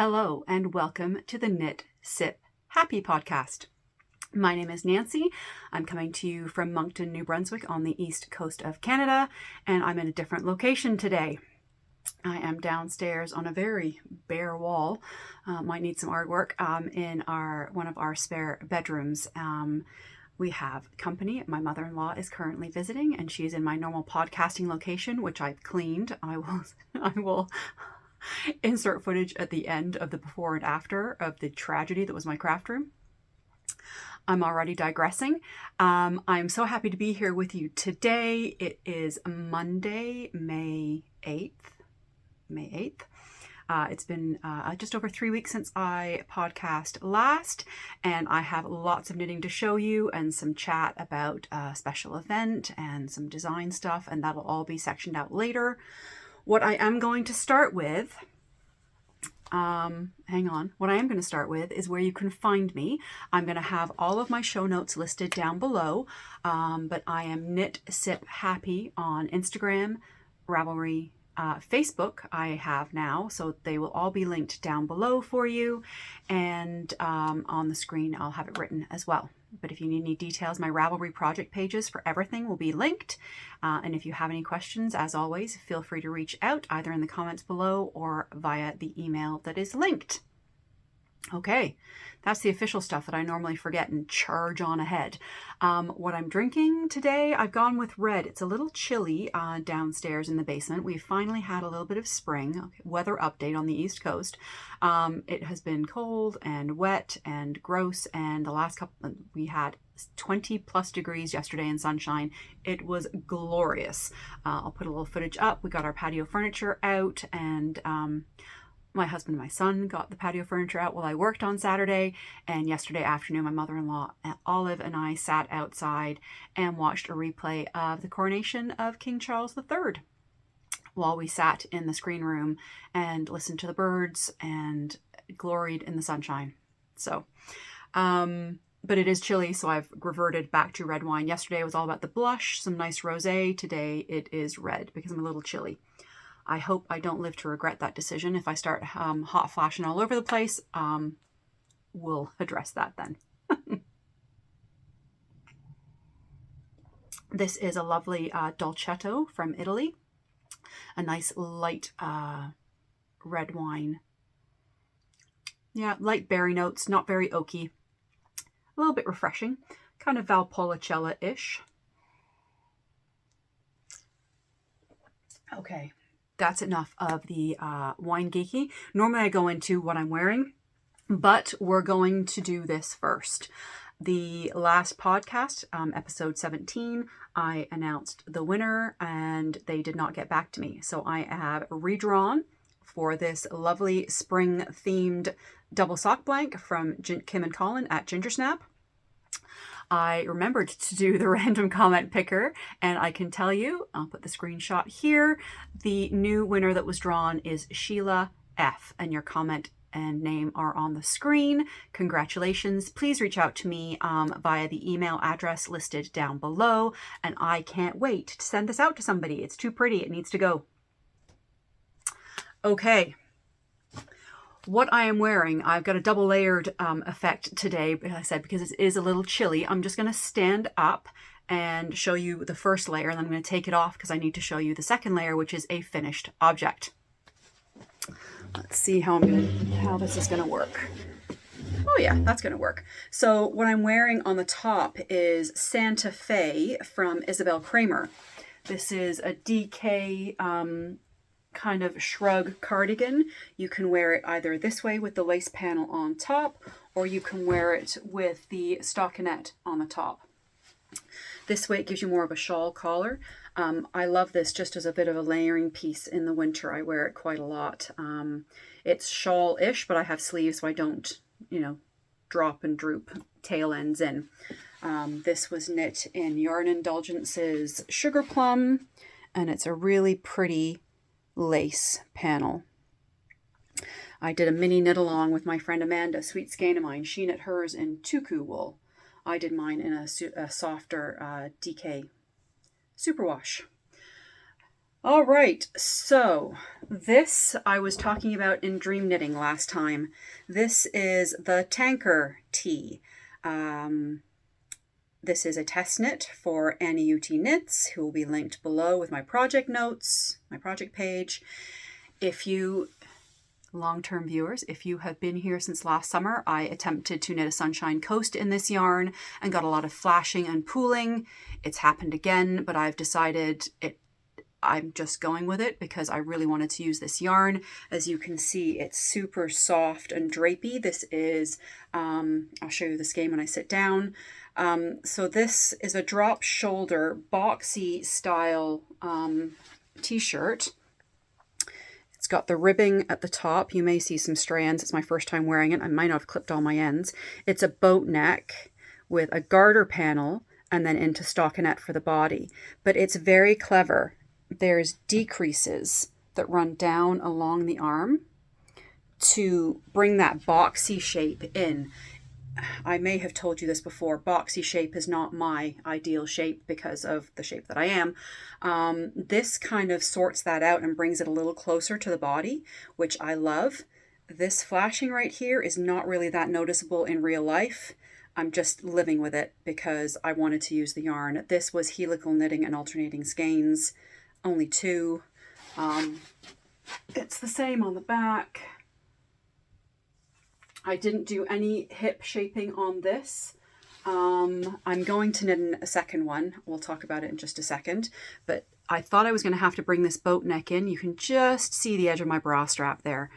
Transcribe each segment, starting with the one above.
Hello and welcome to the Knit Sip Happy podcast. My name is Nancy. I'm coming to you from Moncton, New Brunswick on the east coast of Canada, and I'm in a different location today. I am downstairs on a very bare wall. Might need some artwork in one of our spare bedrooms. We have company. My mother-in-law is currently visiting, and she's in my normal podcasting location, which I've cleaned. I will insert footage at the end of the before and after of the tragedy that was my craft room. I'm already digressing. I'm so happy to be here with you today. It is Monday, May 8th. It's been just over 3 weeks since I podcast last, and I have lots of knitting to show you and some chat about a special event and some design stuff, and that'll all be sectioned out later. What I am going to start with, what I am going to start with is where you can find me. I'm going to have all of my show notes listed down below, but I am Knit Sip Happy on Instagram, Ravelry, Facebook I have now, so they will all be linked down below for you, and on the screen I'll have it written as well. But if you need any details, my Ravelry project pages for everything will be linked. And if you have any questions, as always, feel free to reach out either in the comments below or via the email that is linked. Okay, that's the official stuff that I normally forget and charge on ahead. What I'm drinking today, I've gone with red. It's a little chilly downstairs in the basement. We've finally had a little bit of spring. Okay, weather update on the East Coast. It has been cold and wet and gross, and the last couple, we had 20 plus degrees yesterday and sunshine. It was glorious. I'll put a little footage up. We got our patio furniture out, and my husband and my son got the patio furniture out while I worked on Saturday, and yesterday afternoon my mother-in-law Olive and I sat outside and watched a replay of the coronation of King Charles III while we sat in the screen room and listened to the birds and gloried in the sunshine. So, but it is chilly, so I've reverted back to red wine. Yesterday was all about the blush, some nice rosé. Today it is red because I'm a little chilly. I hope I don't live to regret that decision. If I start hot flashing all over the place, we'll address that then. This is a lovely Dolcetto from Italy. A nice light red wine. Yeah, light berry notes, not very oaky. A little bit refreshing, kind of Valpolicella-ish. Okay. That's enough of the wine geeky. Normally I go into what I'm wearing, but we're going to do this first. The last podcast, episode 17, I announced the winner and they did not get back to me. So I have redrawn for this lovely spring themed double sock blank from Kim and Colin at Gingersnap. I remembered to do the random comment picker, and I can tell you, I'll put the screenshot here, the new winner that was drawn is Sheila F, and your comment and name are on the screen. Congratulations. Please reach out to me via the email address listed down below, and I can't wait to send this out to somebody. It's too pretty. It needs to go. Okay. What I am wearing, I've got a double layered effect today, as I said, because it is a little chilly. I'm just going to stand up and show you the first layer, and then I'm going to take it off because I need to show you the second layer, which is a finished object. Let's see how this is going to work. Oh yeah, that's going to work. So what I'm wearing on the top is Santa Fe from Isabel Kramer. This is a DK kind of shrug cardigan. You can wear it either this way with the lace panel on top, or you can wear it with the stockinette on the top. This way it gives you more of a shawl collar. I love this just as a bit of a layering piece in the winter. I wear it quite a lot. It's shawl-ish, but I have sleeves so I don't, drop and droop tail ends in. This was knit in Yarn Indulgences Sugar Plum, and it's a really pretty lace panel. I did a mini knit along with my friend Amanda, sweet skein of mine. She knit hers in tuku wool. I did mine in a softer DK superwash. All right, so this I was talking about in Dream Knitting last time. This is the Tanker Tee. This is a test knit for Annie UT Knits, who will be linked below with my project notes, my project page. If you, long-term viewers, if you have been here since last summer, I attempted to knit a Sunshine Coast in this yarn and got a lot of flashing and pooling. It's happened again, but I've decided I'm just going with it because I really wanted to use this yarn. As you can see, it's super soft and drapey. This is, I'll show you the skein when I sit down. So this is a drop shoulder boxy style t-shirt. It's got the ribbing at the top. You may see some strands. It's my first time wearing it. I might not have clipped all my ends. It's a boat neck with a garter panel and then into stockinette for the body. But it's very clever. There's decreases that run down along the arm to bring that boxy shape in. I may have told you this before, boxy shape is not my ideal shape because of the shape that I am. This kind of sorts that out and brings it a little closer to the body, which I love. This flashing right here is not really that noticeable in real life. I'm just living with it because I wanted to use the yarn. This was helical knitting and alternating skeins. Only two. It's the same on the back. I didn't do any hip shaping on this. I'm going to knit a second one. We'll talk about it in just a second. But I thought I was going to have to bring this boat neck in. You can just see the edge of my bra strap there.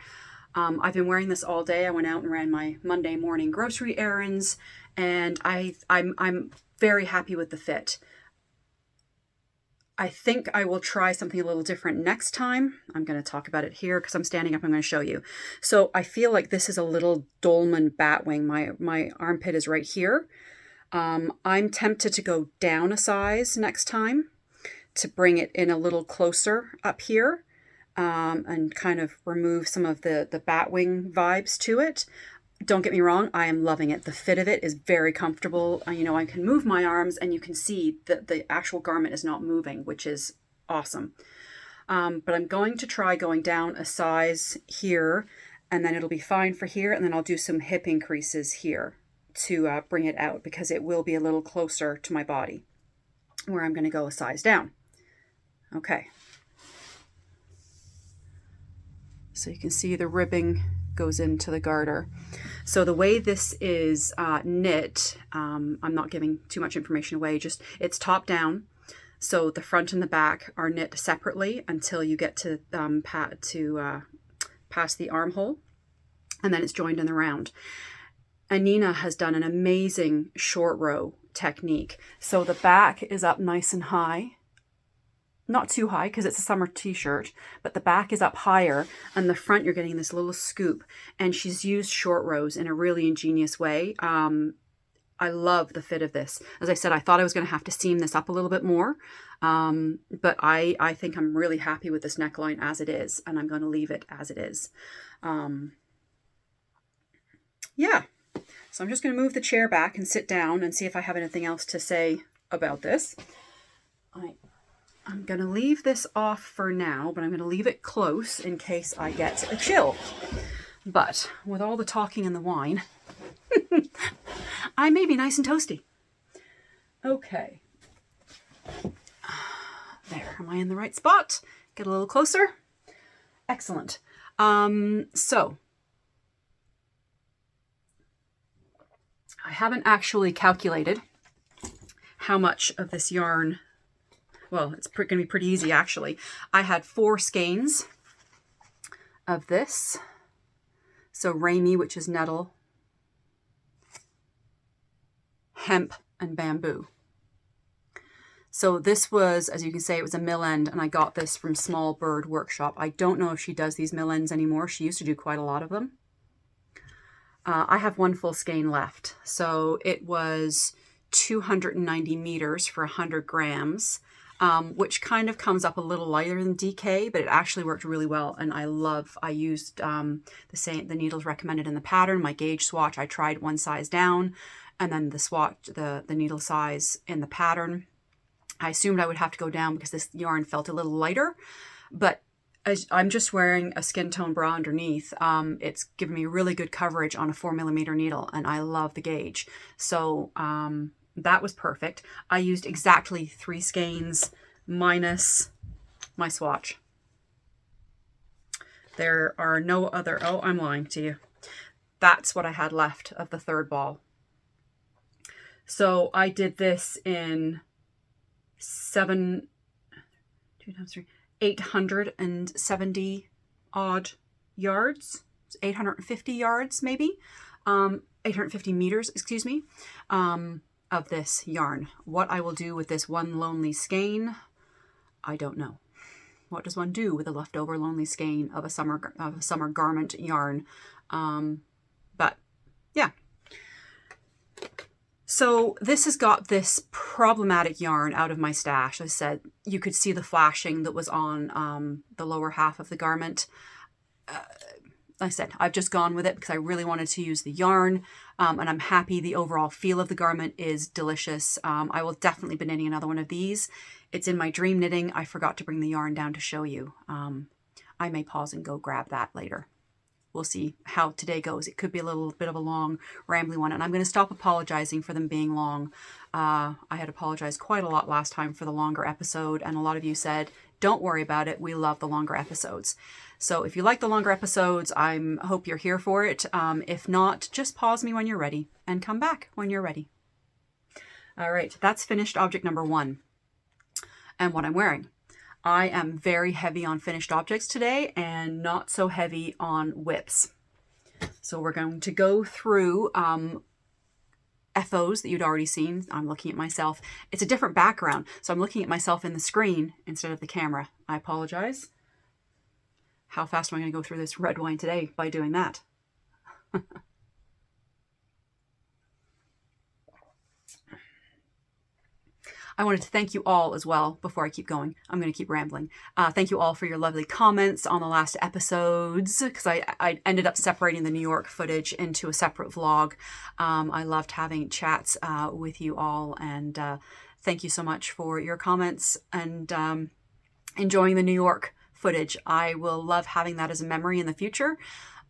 I've been wearing this all day. I went out and ran my Monday morning grocery errands, and I'm very happy with the fit. I think I will try something a little different next time. I'm going to talk about it here because I'm standing up. I'm going to show you. So I feel like this is a little dolman batwing. My armpit is right here. I'm tempted to go down a size next time to bring it in a little closer up here and kind of remove some of the batwing vibes to it. Don't get me wrong, I am loving it. The fit of it is very comfortable. You know, I can move my arms and you can see that the actual garment is not moving, which is awesome. But I'm going to try going down a size here, and then it'll be fine for here. And then I'll do some hip increases here to bring it out because it will be a little closer to my body where I'm going to go a size down. Okay. So you can see the ribbing goes into the garter. So the way this is knit, I'm not giving too much information away, just it's top down. So the front and the back are knit separately until you get to past the armhole, and then it's joined in the round. Anina has done an amazing short row technique. So the back is up nice and high. Not too high because it's a summer t-shirt, but the back is up higher and the front you're getting this little scoop, and she's used short rows in a really ingenious way. I love the fit of this. As I said, I thought I was going to have to seam this up a little bit more, but I think I'm really happy with this neckline as it is, and I'm going to leave it as it is. Yeah, so I'm just going to move the chair back and sit down and see if I have anything else to say about this. I'm going to leave this off for now, but I'm going to leave it close in case I get a chill. But with all the talking and the wine, I may be nice and toasty. Okay. There, am I in the right spot? Get a little closer. Excellent. So I haven't actually calculated how much of this yarn. Well, it's going to be pretty easy, actually. I had 4 skeins of this. So Rami, which is nettle, hemp, and bamboo. So this was, as you can say, it was a mill end, and I got this from Small Bird Workshop. I don't know if she does these mill ends anymore. She used to do quite a lot of them. I have 1 full skein left. So it was 290 meters for 100 grams. Which kind of comes up a little lighter than DK, but it actually worked really well. And I used the needles recommended in the pattern, my gauge swatch. I tried 1 size down, and then the swatch, the needle size in the pattern. I assumed I would have to go down because this yarn felt a little lighter, but as I'm just wearing a skin tone bra underneath, it's given me really good coverage on a 4mm needle, and I love the gauge. So that was perfect. I used exactly 3 skeins minus my swatch. There are no other, oh, I'm lying to you. That's what I had left of the 3rd ball. So I did this in 870 odd yards, 850 yards maybe, 850 meters, excuse me, of this yarn. What I will do with this one lonely skein, I don't know. What does one do with a leftover lonely skein of a summer garment yarn? But yeah. So this has got this problematic yarn out of my stash. I said you could see the flashing that was on the lower half of the garment. I said I've just gone with it because I really wanted to use the yarn, and I'm happy the overall feel of the garment is delicious. I will definitely be knitting another one of these. It's in my dream knitting. I forgot to bring the yarn down to show you. I may pause and go grab that later. We'll see how today goes. It could be a little bit of a long, rambly one, and I'm going to stop apologizing for them being long. I had apologized quite a lot last time for the longer episode, and a lot of you said, don't worry about it. We love the longer episodes. So if you like the longer episodes, I hope you're here for it. If not, just pause me when you're ready and come back when you're ready. All right, that's finished object number 1 and what I'm wearing. I am very heavy on finished objects today and not so heavy on whips. So we're going to go through FOs that you'd already seen. I'm looking at myself. It's a different background, so I'm looking at myself in the screen instead of the camera. I apologize. How fast am I going to go through this red wine today by doing that? I wanted to thank you all as well before I keep going. I'm going to keep rambling. Thank you all for your lovely comments on the last episodes, because I ended up separating the New York footage into a separate vlog. I loved having chats with you all, and thank you so much for your comments and enjoying the New York footage. I will love having that as a memory in the future.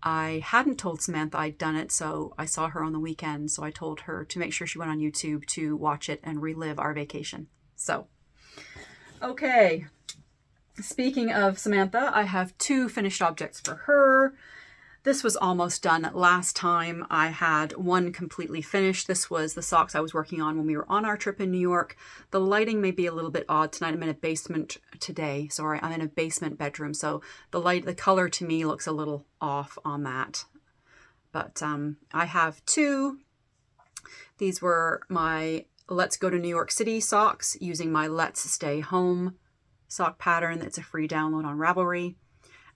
I hadn't told Samantha I'd done it, so I saw her on the weekend, so I told her to make sure she went on YouTube to watch it and relive our vacation. So, okay. Speaking of Samantha, I have 2 finished objects for her. This was almost done last time. I had one completely finished. This was the socks I was working on when we were on our trip in New York. The lighting may be a little bit odd tonight. I'm in a basement today. Sorry, I'm in a basement bedroom. So the color to me looks a little off on that. But I have 2. These were my Let's Go to New York City socks using my Let's Stay Home sock pattern. It's a free download on Ravelry.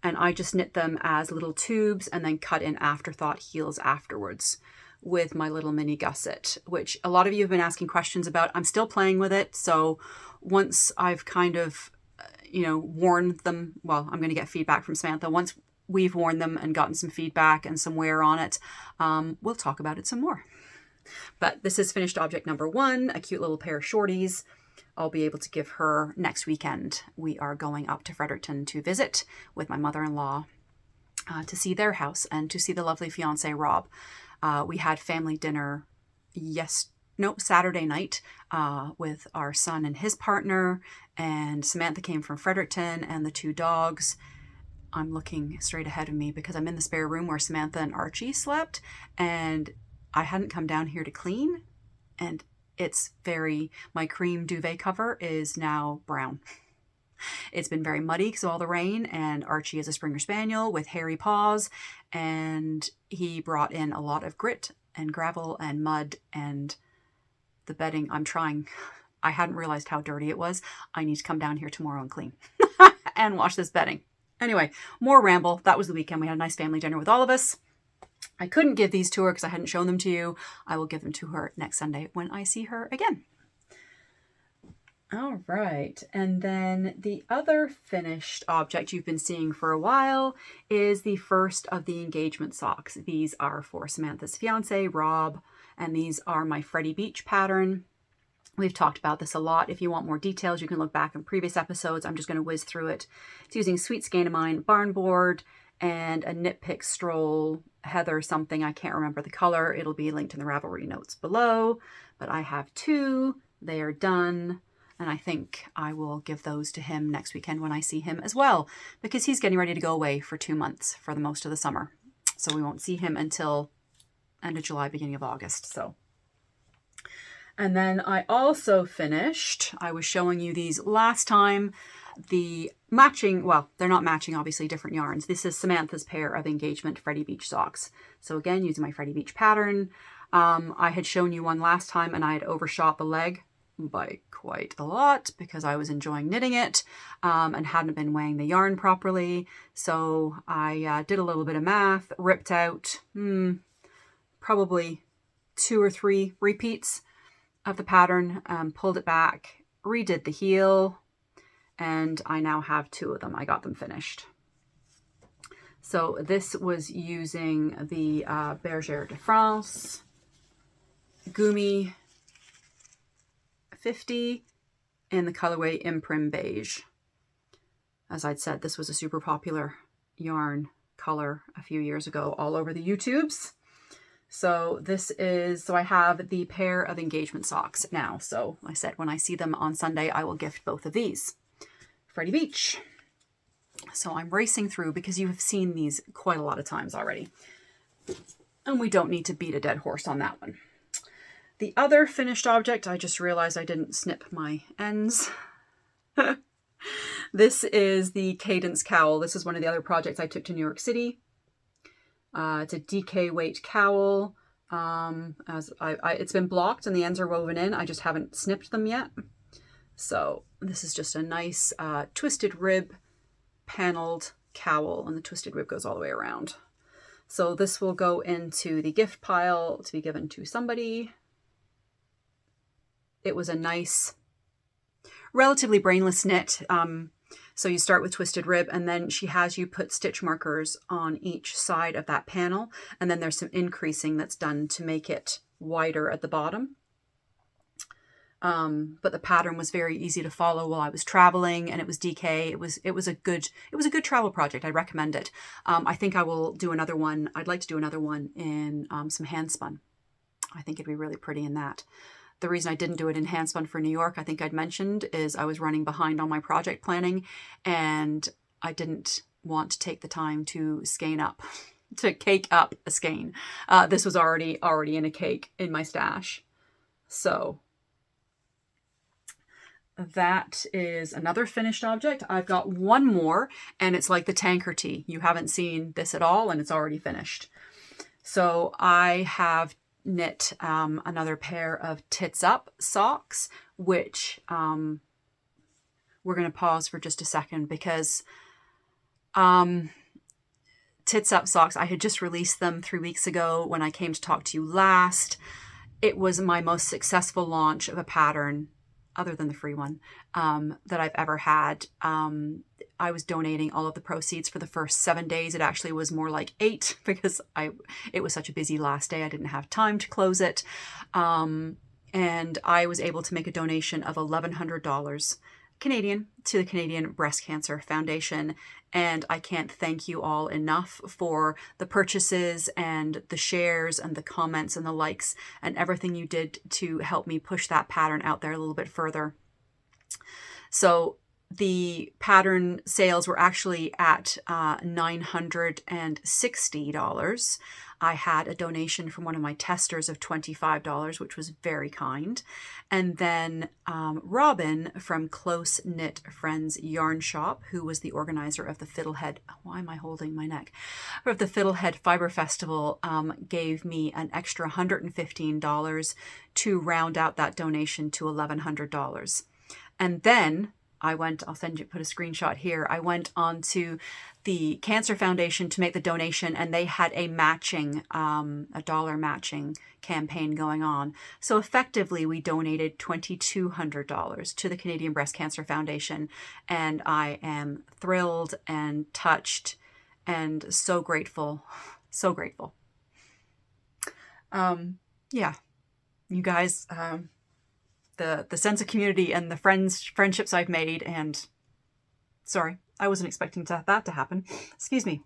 And I just knit them as little tubes and then cut in afterthought heels afterwards with my little mini gusset, which a lot of you have been asking questions about. I'm still playing with it. So once I've kind of, worn them, well, I'm going to get feedback from Samantha. Once we've worn them and gotten some feedback and some wear on it, we'll talk about it some more. But this is finished object number 1, a cute little pair of shorties. I'll be able to give her next weekend. We are going up to Fredericton to visit with my mother-in-law to see their house and to see the lovely fiance Rob. We had family dinner Saturday night with our son and his partner, and Samantha came from Fredericton and the 2 dogs. I'm looking straight ahead of me because I'm in the spare room where Samantha and Archie slept, and I hadn't come down here to clean, and my cream duvet cover is now brown. It's been very muddy because of all the rain, and Archie is a Springer Spaniel with hairy paws, and he brought in a lot of grit and gravel and mud, and the bedding, I hadn't realized how dirty it was. I need to come down here tomorrow and clean and wash this bedding. Anyway, more ramble. That was the weekend. We had a nice family dinner with all of us. I couldn't give these to her because I hadn't shown them to you. I will give them to her next Sunday when I see her again. All right. And then the other finished object you've been seeing for a while is the first of the engagement socks. These are for Samantha's fiance, Rob, and these are my Freddie Beach pattern. We've talked about this a lot. If you want more details, you can look back in previous episodes. I'm just going to whiz through it. It's using Sweet Skein of Mine barn board and a Knit Pick Stroll Heather something. I can't remember the color. It'll be linked in the Ravelry notes below. But I have 2. They are done. And I think I will give those to him next weekend when I see him as well, because he's getting ready to go away for 2 months for the most of the summer. So we won't see him until end of July, beginning of August. So. And then I also finished, I was showing you these last time, the matching, well, they're not matching, obviously, different yarns. This is Samantha's pair of Engagement Freddie Beach socks. So again, using my Freddie Beach pattern. I had shown you one last time and I had overshot the leg by quite a lot because I was enjoying knitting it and hadn't been weighing the yarn properly. So I did a little bit of math, ripped out probably 2 or 3 repeats of the pattern, pulled it back, redid the heel, and I now have 2 of them. I got them finished. So this was using the Bergère de France Gumi 50 in the colorway Imprim Beige. As I'd said, this was a super popular yarn color a few years ago all over the YouTubes. So I have the pair of engagement socks now. So I said when I see them on Sunday, I will gift both of these. Freddie Beach. So I'm racing through because you have seen these quite a lot of times already. And we don't need to beat a dead horse on that one. The other finished object, I just realized I didn't snip my ends. This is the Cadence Cowl. This is one of the other projects I took to New York City. It's a DK weight cowl. It's been blocked and the ends are woven in. I just haven't snipped them yet. So this is just a nice twisted rib paneled cowl, and the twisted rib goes all the way around. So this will go into the gift pile to be given to somebody. It was a nice, relatively brainless knit. So you start with twisted rib, and then she has you put stitch markers on each side of that panel. And then there's some increasing that's done to make it wider at the bottom. But the pattern was very easy to follow while I was traveling, and it was DK. It was a good travel project. I recommend it. I think I will do another one. I'd like to do another one in some hand spun. I think it'd be really pretty in that. The reason I didn't do it in handspun for New York, I think I'd mentioned, is I was running behind on my project planning and I didn't want to take the time to skein up, to cake up a skein. This was already in a cake in my stash. So that is another finished object. I've got one more and it's like the tanker tee. You haven't seen this at all and it's already finished. So I have knit another pair of Tits Up socks, which we're going to pause for just a second because Tits Up socks, I had just released them 3 weeks ago when I came to talk to you last. It was my most successful launch of a pattern, other than the free one, that I've ever had. I was donating all of the proceeds for the first 7 days. It actually was more like 8 because it was such a busy last day. I didn't have time to close it. And I was able to make a donation of $1,100 Canadian to the Canadian Breast Cancer Foundation. And I can't thank you all enough for the purchases and the shares and the comments and the likes and everything you did to help me push that pattern out there a little bit further. So the pattern sales were actually at $960. I had a donation from one of my testers of $25, which was very kind. And then Robin from Close Knit Friends Yarn Shop, who was the organizer of the Fiddlehead, why am I holding my neck? Of the Fiddlehead Fiber Festival, gave me an extra $115 to round out that donation to $1,100. And then I went, I'll send you, put a screenshot here. I went on to the Cancer Foundation to make the donation and they had a matching, a dollar matching campaign going on. So effectively we donated $2,200 to the Canadian Breast Cancer Foundation. And I am thrilled and touched and so grateful, so grateful. Yeah, you guys, the sense of community and the friendships I've made. And sorry, I wasn't expecting that to happen. Excuse me.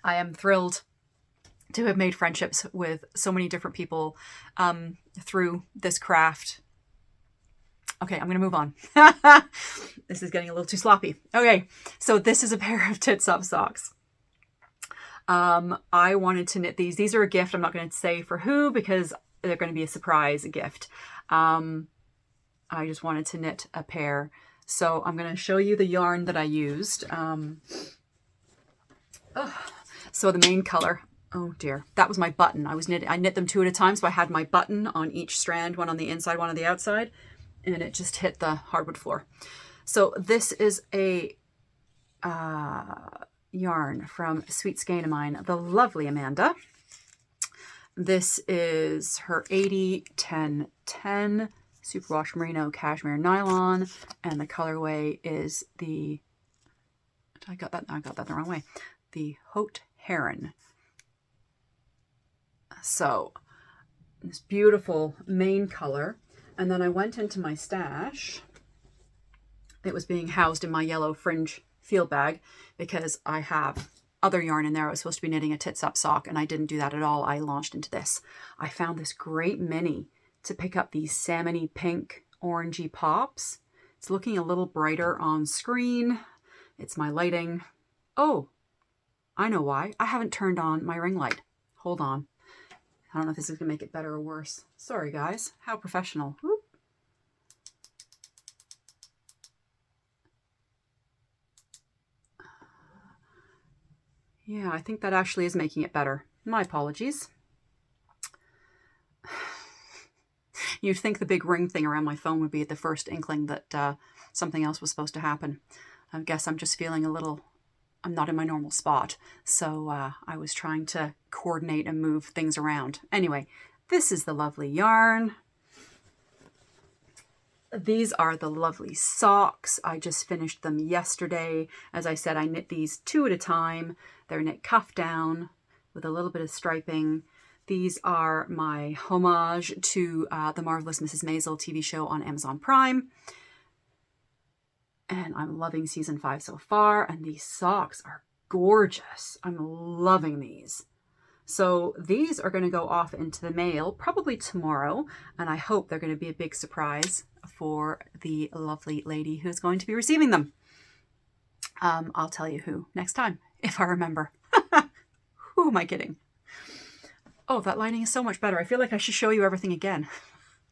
I am thrilled to have made friendships with so many different people through this craft. Okay, I'm going to move on. This is getting a little too sloppy. Okay, so this is a pair of Tits Up Socks. I wanted to knit these. These are a gift. I'm not going to say for who because they're going to be a surprise gift. I just wanted to knit a pair. So I'm going to show you the yarn that I used. So the main color, oh dear, that was my button. I knit them 2 at a time. So I had my button on each strand, one on the inside, one on the outside, and it just hit the hardwood floor. So this is a yarn from Sweet Skein of mine, the lovely Amanda. This is her 80-10-10 superwash merino cashmere nylon, and the colorway is the, I got that the wrong way, the Haute Heron. So this beautiful main color, and then I went into my stash. It was being housed in my yellow fringe field bag because I have other yarn in there. I was supposed to be knitting a Tits Up sock, and I didn't do that at all. I launched into this. I found this great mini to pick up these salmony pink orangey pops. It's looking a little brighter on screen. It's my lighting. Oh, I know why. I haven't turned on my ring light. Hold on. I don't know if this is going to make it better or worse. Sorry, guys. How professional. Whoop. Yeah, I think that actually is making it better. My apologies. You'd think the big ring thing around my phone would be the first inkling that something else was supposed to happen. I guess I'm just feeling a little... I'm not in my normal spot, so I was trying to coordinate and move things around. Anyway, this is the lovely yarn. These are the lovely socks. I just finished them yesterday. As I said, I knit these 2 at a time. They're knit cuff down with a little bit of striping. These are my homage to the Marvelous Mrs. Maisel TV show on Amazon Prime. And I'm loving season 5 so far. And these socks are gorgeous. I'm loving these. So these are going to go off into the mail probably tomorrow. And I hope they're going to be a big surprise for the lovely lady who's going to be receiving them. I'll tell you who next time, if I remember. Who am I kidding? Oh, that lining is so much better. I feel like I should show you everything again.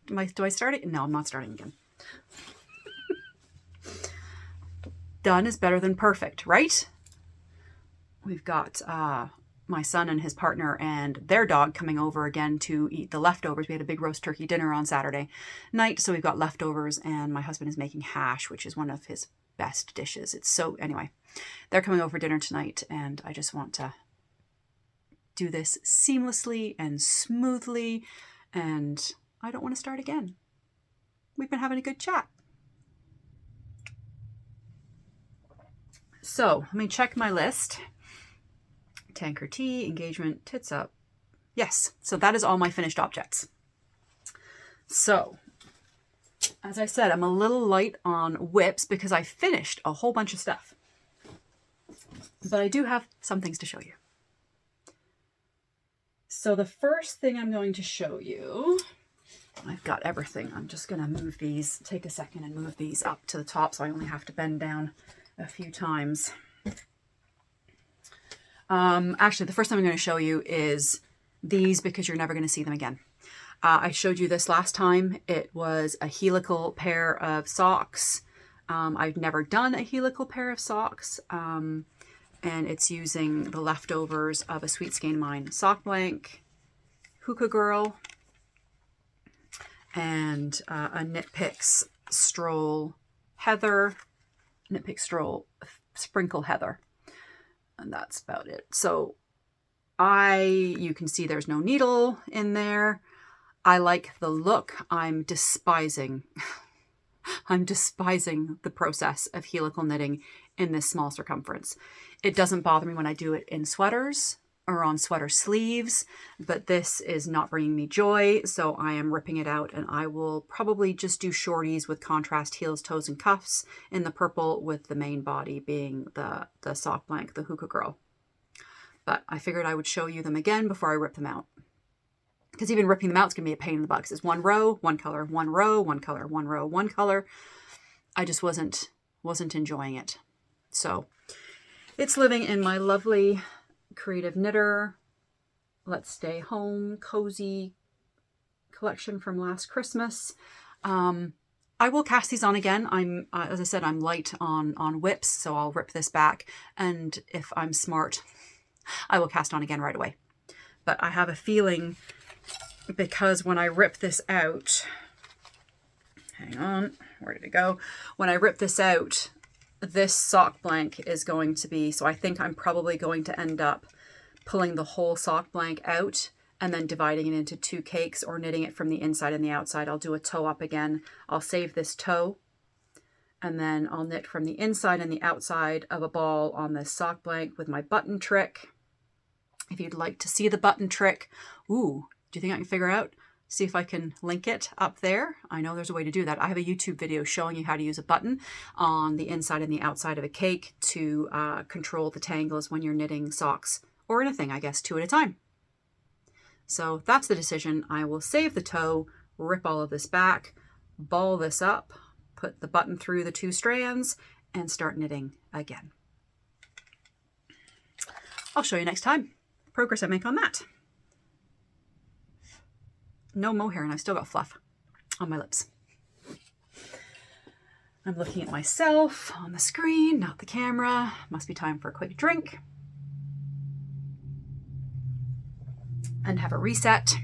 Do I start it? No, I'm not starting again. Done is better than perfect, right? We've got my son and his partner and their dog coming over again to eat the leftovers. We had a big roast turkey dinner on Saturday night, so we've got leftovers, and my husband is making hash, which is one of his best dishes. Anyway, they're coming over for dinner tonight, and I just want to do this seamlessly and smoothly, and I don't want to start again. We've been having a good chat. So let me check my list. Tanker tea, engagement, tits up. Yes, so that is all my finished objects. So, as I said, I'm a little light on whips because I finished a whole bunch of stuff. But I do have some things to show you. So the first thing I'm going to show you, I've got everything. I'm just going to move these, take a second and move these up to the top so I only have to bend down a few times. Actually, the first thing I'm going to show you is these because you're never going to see them again. I showed you this last time. It was a helical pair of socks. I've never done a helical pair of socks, and it's using the leftovers of a Sweet Skein of mine sock blank, Hookah Girl, and a Knit Picks Stroll Heather, Knit Picks Stroll Sprinkle Heather. And that's about it. So you can see there's no needle in there. I like the look. I'm despising the process of helical knitting in this small circumference. It doesn't bother me when I do it in sweaters, or on sweater sleeves, but this is not bringing me joy, so I am ripping it out, and I will probably just do shorties with contrast heels, toes, and cuffs in the purple, with the main body being the sock blank, the Hookah Girl. But I figured I would show you them again before I rip them out, because even ripping them out is going to be a pain in the butt. It's one row, one color, one row, one color, one row, one color. I just wasn't enjoying it. So it's living in my lovely Creative Knitter Let's Stay Home cozy collection from last Christmas. I will cast these on again. I'm as I said, I'm light on whips, so I'll rip this back, and if I'm smart, I will cast on again right away. But I have a feeling, because when I rip this out, hang on, where did it go? When I rip this out, this sock blank is going to be, so I think I'm probably going to end up pulling the whole sock blank out and then dividing it into two cakes, or knitting it from the inside and the outside. I'll do a toe up again. I'll save this toe, and then I'll knit from the inside and the outside of a ball on this sock blank with my button trick. If you'd like to see the button trick, ooh, do you think I can figure out? See if I can link it up there. I know there's a way to do that. I have a YouTube video showing you how to use a button on the inside and the outside of a cake to control the tangles when you're knitting socks, or anything, I guess, two at a time. So that's the decision. I will save the toe, rip all of this back, ball this up, put the button through the two strands, and start knitting again. I'll show you next time the progress I make on that. No mohair, and I've still got fluff on my lips. I'm looking at myself on the screen, not the camera. Must be time for a quick drink and have a reset.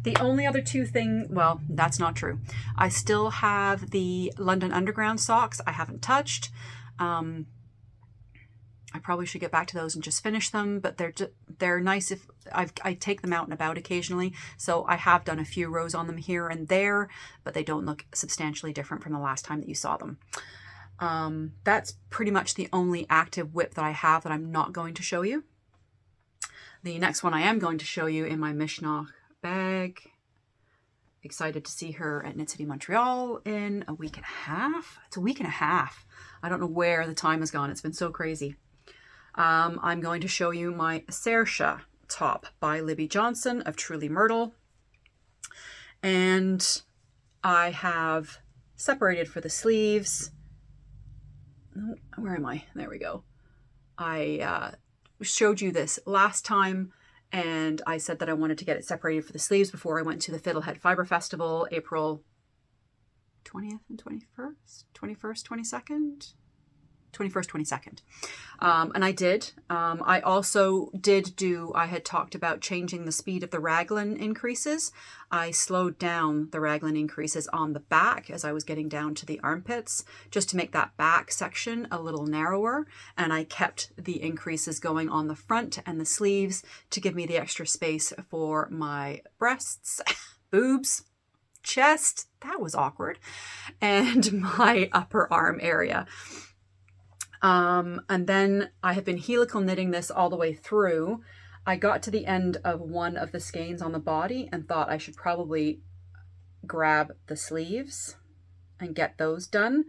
The only other two things, well, that's not true. I still have the London Underground socks I haven't touched. I probably should get back to those and just finish them, but they're nice if I take them out and about occasionally. So I have done a few rows on them here and there, but they don't look substantially different from the last time that you saw them. That's pretty much the only active whip that I have that I'm not going to show you. The next one I am going to show you in my Mishnah bag. Excited to see her at Knit City Montreal in a week and a half. It's a week and a half. I don't know where the time has gone. It's been so crazy. I'm going to show you my Sersha top by Libby Johnson of Truly Myrtle. And I have separated for the sleeves. Where am I? There we go. I showed you this last time, and I said that I wanted to get it separated for the sleeves before I went to the Fiddlehead Fiber Festival, April 20th and 21st? 21st, 22nd? 21st, 22nd. And I did. I also I had talked about changing the speed of the raglan increases. I slowed down the raglan increases on the back as I was getting down to the armpits, just to make that back section a little narrower. And I kept the increases going on the front and the sleeves to give me the extra space for my breasts, boobs, chest, that was awkward, and my upper arm area. And then I have been helical knitting this all the way through. I got to the end of one of the skeins on the body and thought I should probably grab the sleeves and get those done.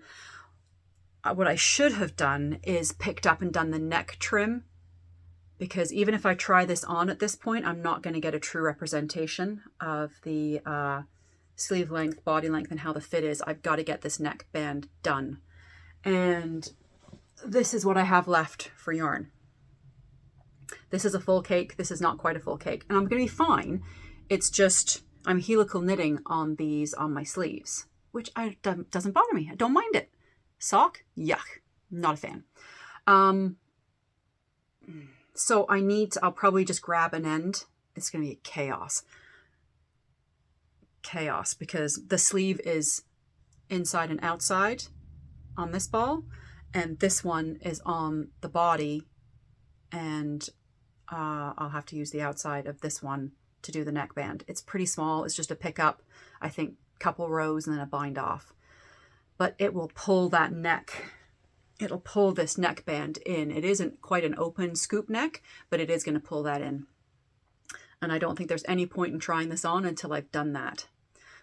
What I should have done is picked up and done the neck trim, because even if I try this on at this point, I'm not going to get a true representation of the sleeve length, body length, and how the fit is. I've got to get this neck band done. And this is what I have left for yarn. This is a full cake. This is not quite a full cake. And I'm going to be fine. It's just I'm helical knitting on these on my sleeves, which doesn't bother me. I don't mind it. Sock? Yuck. Not a fan. So I'll probably just grab an end. It's going to be chaos. Chaos, because the sleeve is inside and outside on this ball, and this one is on the body, and I'll have to use the outside of this one to do the neckband. It's pretty small. It's just a pickup, I think, couple rows and then a bind off, but it will pull that neck it'll pull this neckband in. It isn't quite an open scoop neck, but it is going to pull that in. And I don't think there's any point in trying this on until I've done that.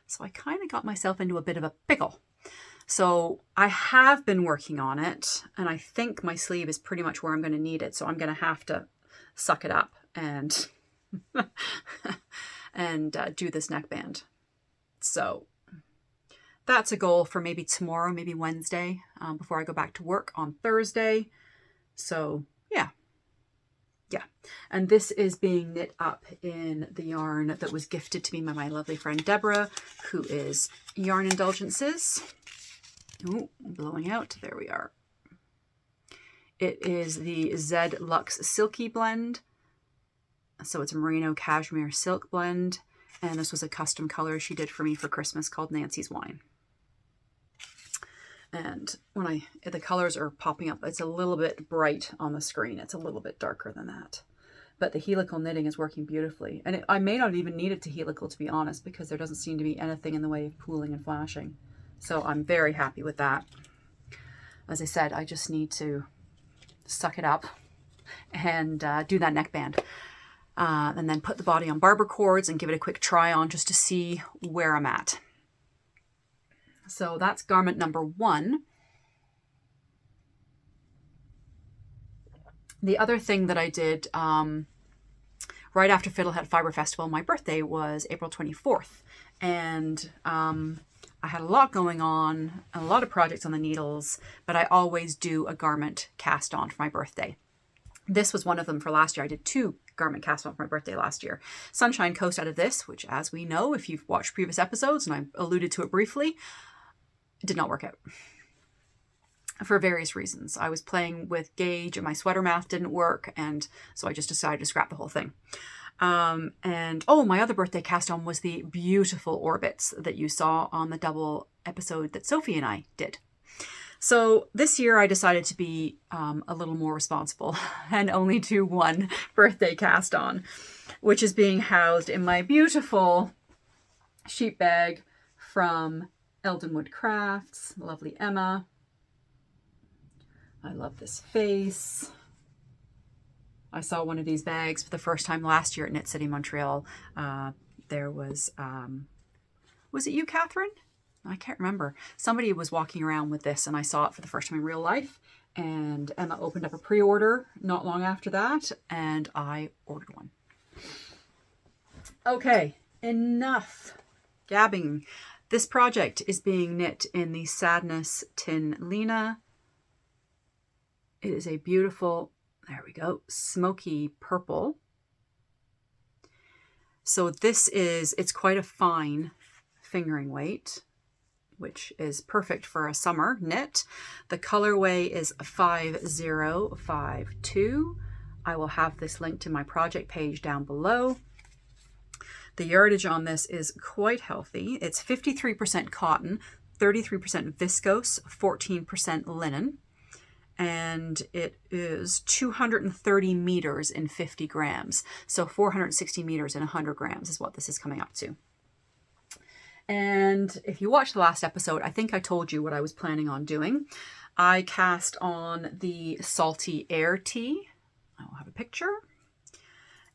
So I kind of got myself into a bit of a pickle. So I have been working on it, and I think my sleeve is pretty much where I'm going to need it. So I'm going to have to suck it up and do this neckband. So that's a goal for maybe tomorrow, maybe Wednesday, before I go back to work on Thursday. So yeah. And this is being knit up in the yarn that was gifted to me by my lovely friend Deborah, who is Yarn Indulgences. Ooh, blowing out. There we are. It is the Z Luxe Silky blend. So it's a merino cashmere silk blend. And this was a custom color she did for me for Christmas called Nancy's Wine. And when the colors are popping up, it's a little bit bright on the screen. It's a little bit darker than that. But the helical knitting is working beautifully. And I may not even need it to helical, to be honest, because there doesn't seem to be anything in the way of pooling and flashing. So I'm very happy with that. As I said, I just need to suck it up and do that neckband. And then put the body on barber cords and give it a quick try on just to see where I'm at. So that's garment number 1. The other thing that I did right after Fiddlehead Fiber Festival, my birthday was April 24th. And I had a lot going on, a lot of projects on the needles, but I always do a garment cast on for my birthday. This was one of them for last year. I did 2 garment cast on for my birthday last year. Sunshine Coast out of this, which, as we know, if you've watched previous episodes, and I alluded to it briefly, did not work out for various reasons. I was playing with gauge and my sweater math didn't work, and so I just decided to scrap the whole thing. My other birthday cast on was the beautiful orbits that you saw on the double episode that Sophie and I did. So this year I decided to be a little more responsible and only do 1 birthday cast on, which is being housed in my beautiful sheep bag from Eldenwood Crafts. Lovely Emma. I love this face. I saw one of these bags for the first time last year at Knit City Montreal. There was it you, Catherine? I can't remember. Somebody was walking around with this and I saw it for the first time in real life. And Emma opened up a pre-order not long after that and I ordered one. Okay, enough gabbing. This project is being knit in the Sadness Tin Lena. It is a beautiful, there we go, smoky purple. So it's quite a fine fingering weight, which is perfect for a summer knit. The colorway is 5052. I will have this linked in my project page down below. The yardage on this is quite healthy. It's 53% cotton, 33% viscose, 14% linen. And it is 230 meters in 50 grams. So 460 meters in 100 grams is what this is coming up to. And if you watched the last episode, I think I told you what I was planning on doing. I cast on the Salty Air Tea. I will have a picture.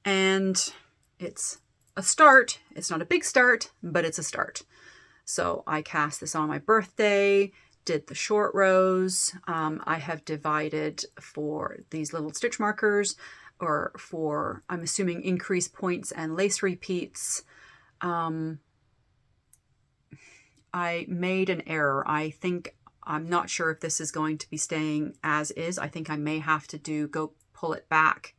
And it's a start. It's not a big start, but it's a start. So I cast this on my birthday, did the short rows. I have divided for these little stitch markers or for, I'm assuming, increased points and lace repeats. I made an error. I'm not sure if this is going to be staying as is. I think I may have to go pull it back.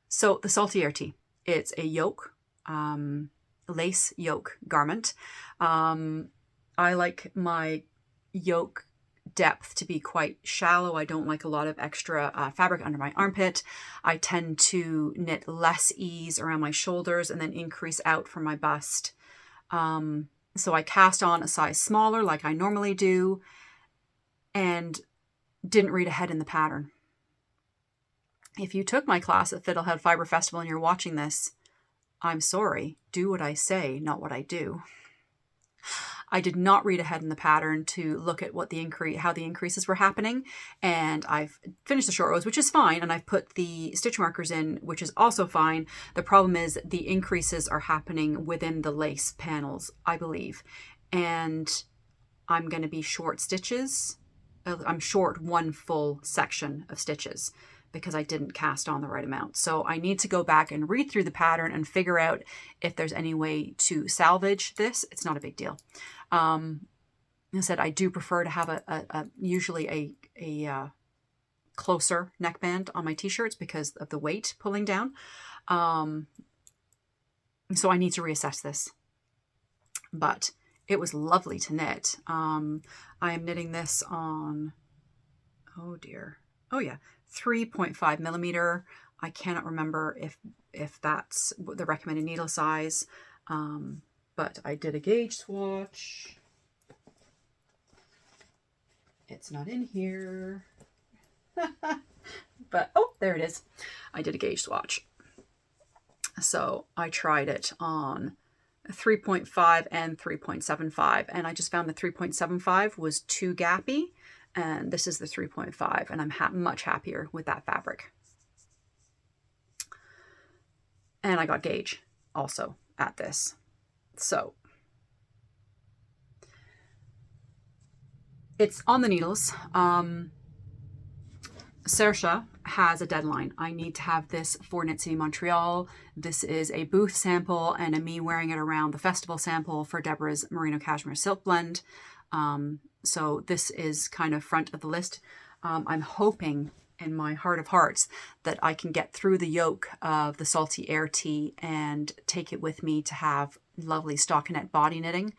So the Salty Air Tea, it's a yoke, lace yoke garment. I like my yoke depth to be quite shallow. I don't like a lot of extra fabric under my armpit. I tend to knit less ease around my shoulders and then increase out from my bust. So I cast on a size smaller like I normally do and didn't read ahead in the pattern. If you took my class at Fiddlehead Fiber Festival and you're watching this, I'm sorry. Do what I say, not what I do. I did not read ahead in the pattern to look at what how the increases were happening. And I've finished the short rows, which is fine. And I've put the stitch markers in, which is also fine. The problem is the increases are happening within the lace panels, I believe. And I'm going to be short stitches. I'm short one full section of stitches because I didn't cast on the right amount. So I need to go back and read through the pattern and figure out if there's any way to salvage this. It's not a big deal. I said I do prefer to have usually a closer neckband on my t-shirts because of the weight pulling down. So I need to reassess this. But it was lovely to knit. I am knitting this on, oh dear. Oh yeah, 3.5 millimeter. I cannot remember if that's the recommended needle size. But I did a gauge swatch. It's not in here. But, oh, there it is. I did a gauge swatch. So I tried it on 3.5 and 3.75, and I just found the 3.75 was too gappy, and this is the 3.5, and I'm much happier with that fabric. And I got gauge also at this. So it's on the needles. Sersha has a deadline. I need to have this for Knit City Montreal. This is a booth sample and a me wearing it around the festival sample for Deborah's Merino Cashmere Silk Blend. So this is kind of front of the list. I'm hoping in my heart of hearts that I can get through the yoke of the Salty Air Tee and take it with me to have lovely stockinette body knitting.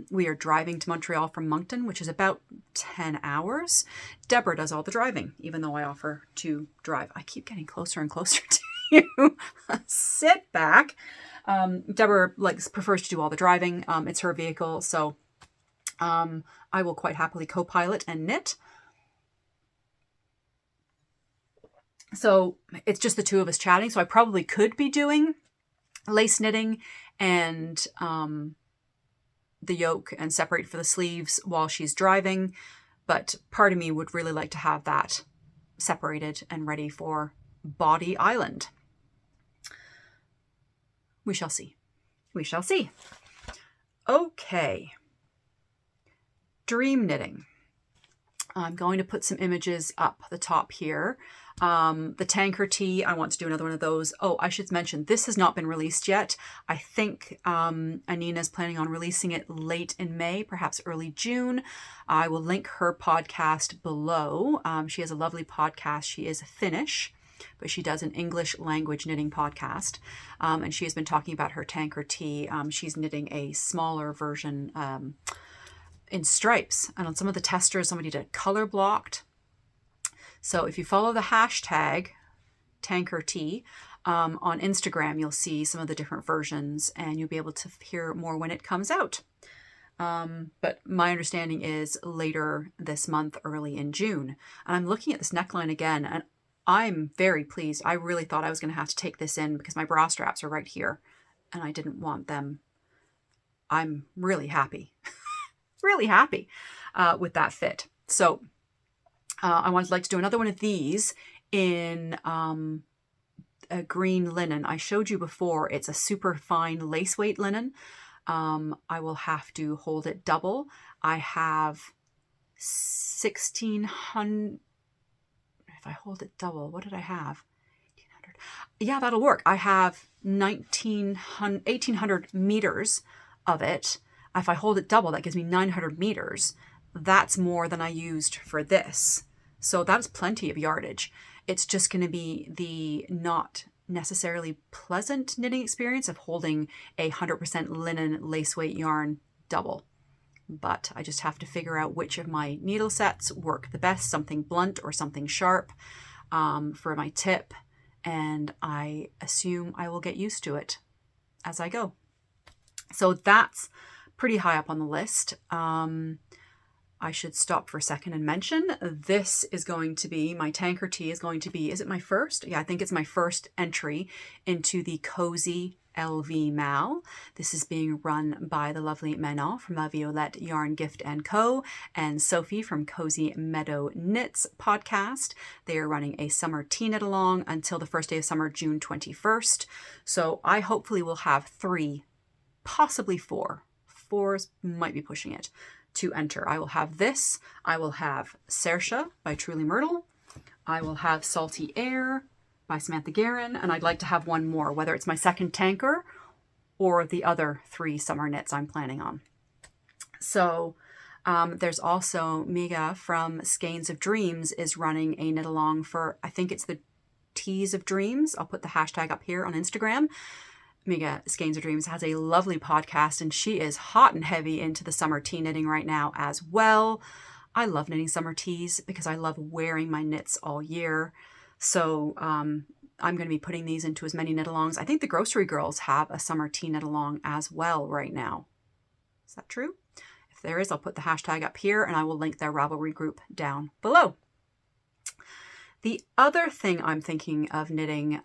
We are driving to Montreal from Moncton, which is about 10 hours. Deborah does all the driving, even though I offer to drive. I keep getting closer and closer to you. Sit back. Deborah prefers to do all the driving. It's her vehicle, so I will quite happily co-pilot and knit. So it's just the two of us chatting. So I probably could be doing lace knitting and the yoke and separate for the sleeves while she's driving, but part of me would really like to have that separated and ready for Body Island. We shall see. We shall see. Okay. Dream knitting. I'm going to put some images up the top here. The tanker tee, I want to do another one of those. Oh, I should mention, this has not been released yet. I think Anina's planning on releasing it late in May, perhaps early June. I will link her podcast below. She has a lovely podcast. She is Finnish, but she does an English language knitting podcast. And she has been talking about her tanker tee. She's knitting a smaller version in stripes. And on some of the testers, somebody did color blocked. So if you follow the hashtag tankertee on Instagram, you'll see some of the different versions and you'll be able to hear more when it comes out. But my understanding is later this month, early in June. And I'm looking at this neckline again and I'm very pleased. I really thought I was going to have to take this in because my bra straps are right here and I didn't want them. I'm really happy. Really happy with that fit. So I would like to do another one of these in a green linen. I showed you before, it's a super fine lace weight linen. I will have to hold it double. I have 1600, if I hold it double, what did I have? 1800. Yeah, that'll work. I have 1800 meters of it. If I hold it double, that gives me 900 meters. That's more than I used for this. So that's plenty of yardage. It's just going to be the not necessarily pleasant knitting experience of holding a 100% linen lace weight yarn double. But I just have to figure out which of my needle sets work the best, something blunt or something sharp for my tip. And I assume I will get used to it as I go. So that's pretty high up on the list. I should stop for a second and mention this is going to be, my tanker tee is going to be, is it my first? Yeah, I think it's my first entry into the Cozy LV Mal. This is being run by the lovely Manon from La Violette Yarn Gift & Co. and Sophie from Cozy Meadow Knits podcast. They are running a summer tea knit along until the first day of summer, June 21st. So I hopefully will have 3, possibly 4. 4 might be pushing it to enter. I will have this. I will have Sersha by Truly Myrtle. I will have Salty Air by Samantha Guerin, and I'd like to have one more, whether it's my second tanker or the other 3 summer knits I'm planning on. So there's also Miga from Skeins of Dreams is running a knit along for, I think it's the Teas of Dreams. I'll put the hashtag up here on Instagram. Miga Skeins of Dreams has a lovely podcast, and she is hot and heavy into the summer tea knitting right now as well. I love knitting summer teas because I love wearing my knits all year. So I'm going to be putting these into as many knit alongs. I think the Grocery Girls have a summer tea knit along as well right now. Is that true? If there is, I'll put the hashtag up here, and I will link their Ravelry group down below. The other thing I'm thinking of knitting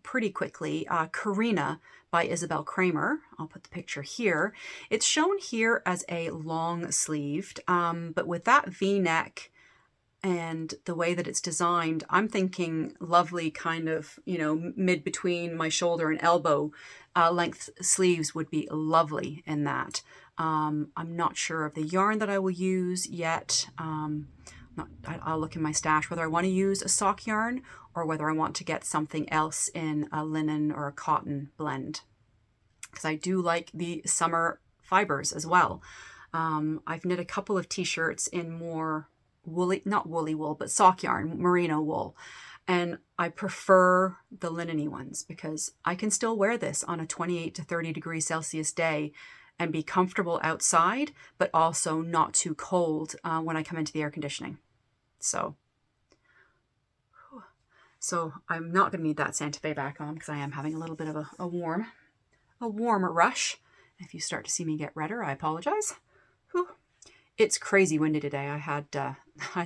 pretty quickly, Karina by Isabel Kramer. I'll put the picture here. It's shown here as a long sleeved, but with that V-neck and the way that it's designed, I'm thinking lovely kind of, mid between my shoulder and elbow length sleeves would be lovely in that. I'm not sure of the yarn that I will use yet. I'll look in my stash whether I want to use a sock yarn or whether I want to get something else in a linen or a cotton blend, because I do like the summer fibers as well. I've knit a couple of t-shirts in more woolly, not woolly wool, but sock yarn, merino wool. And I prefer the linen-y ones because I can still wear this on a 28 to 30 degrees Celsius day and be comfortable outside, but also not too cold when I come into the air conditioning. So I'm not going to need that Santa Fe back on because I am having a little bit of a warm rush. If you start to see me get redder, I apologize. Whew. It's crazy windy today. I had to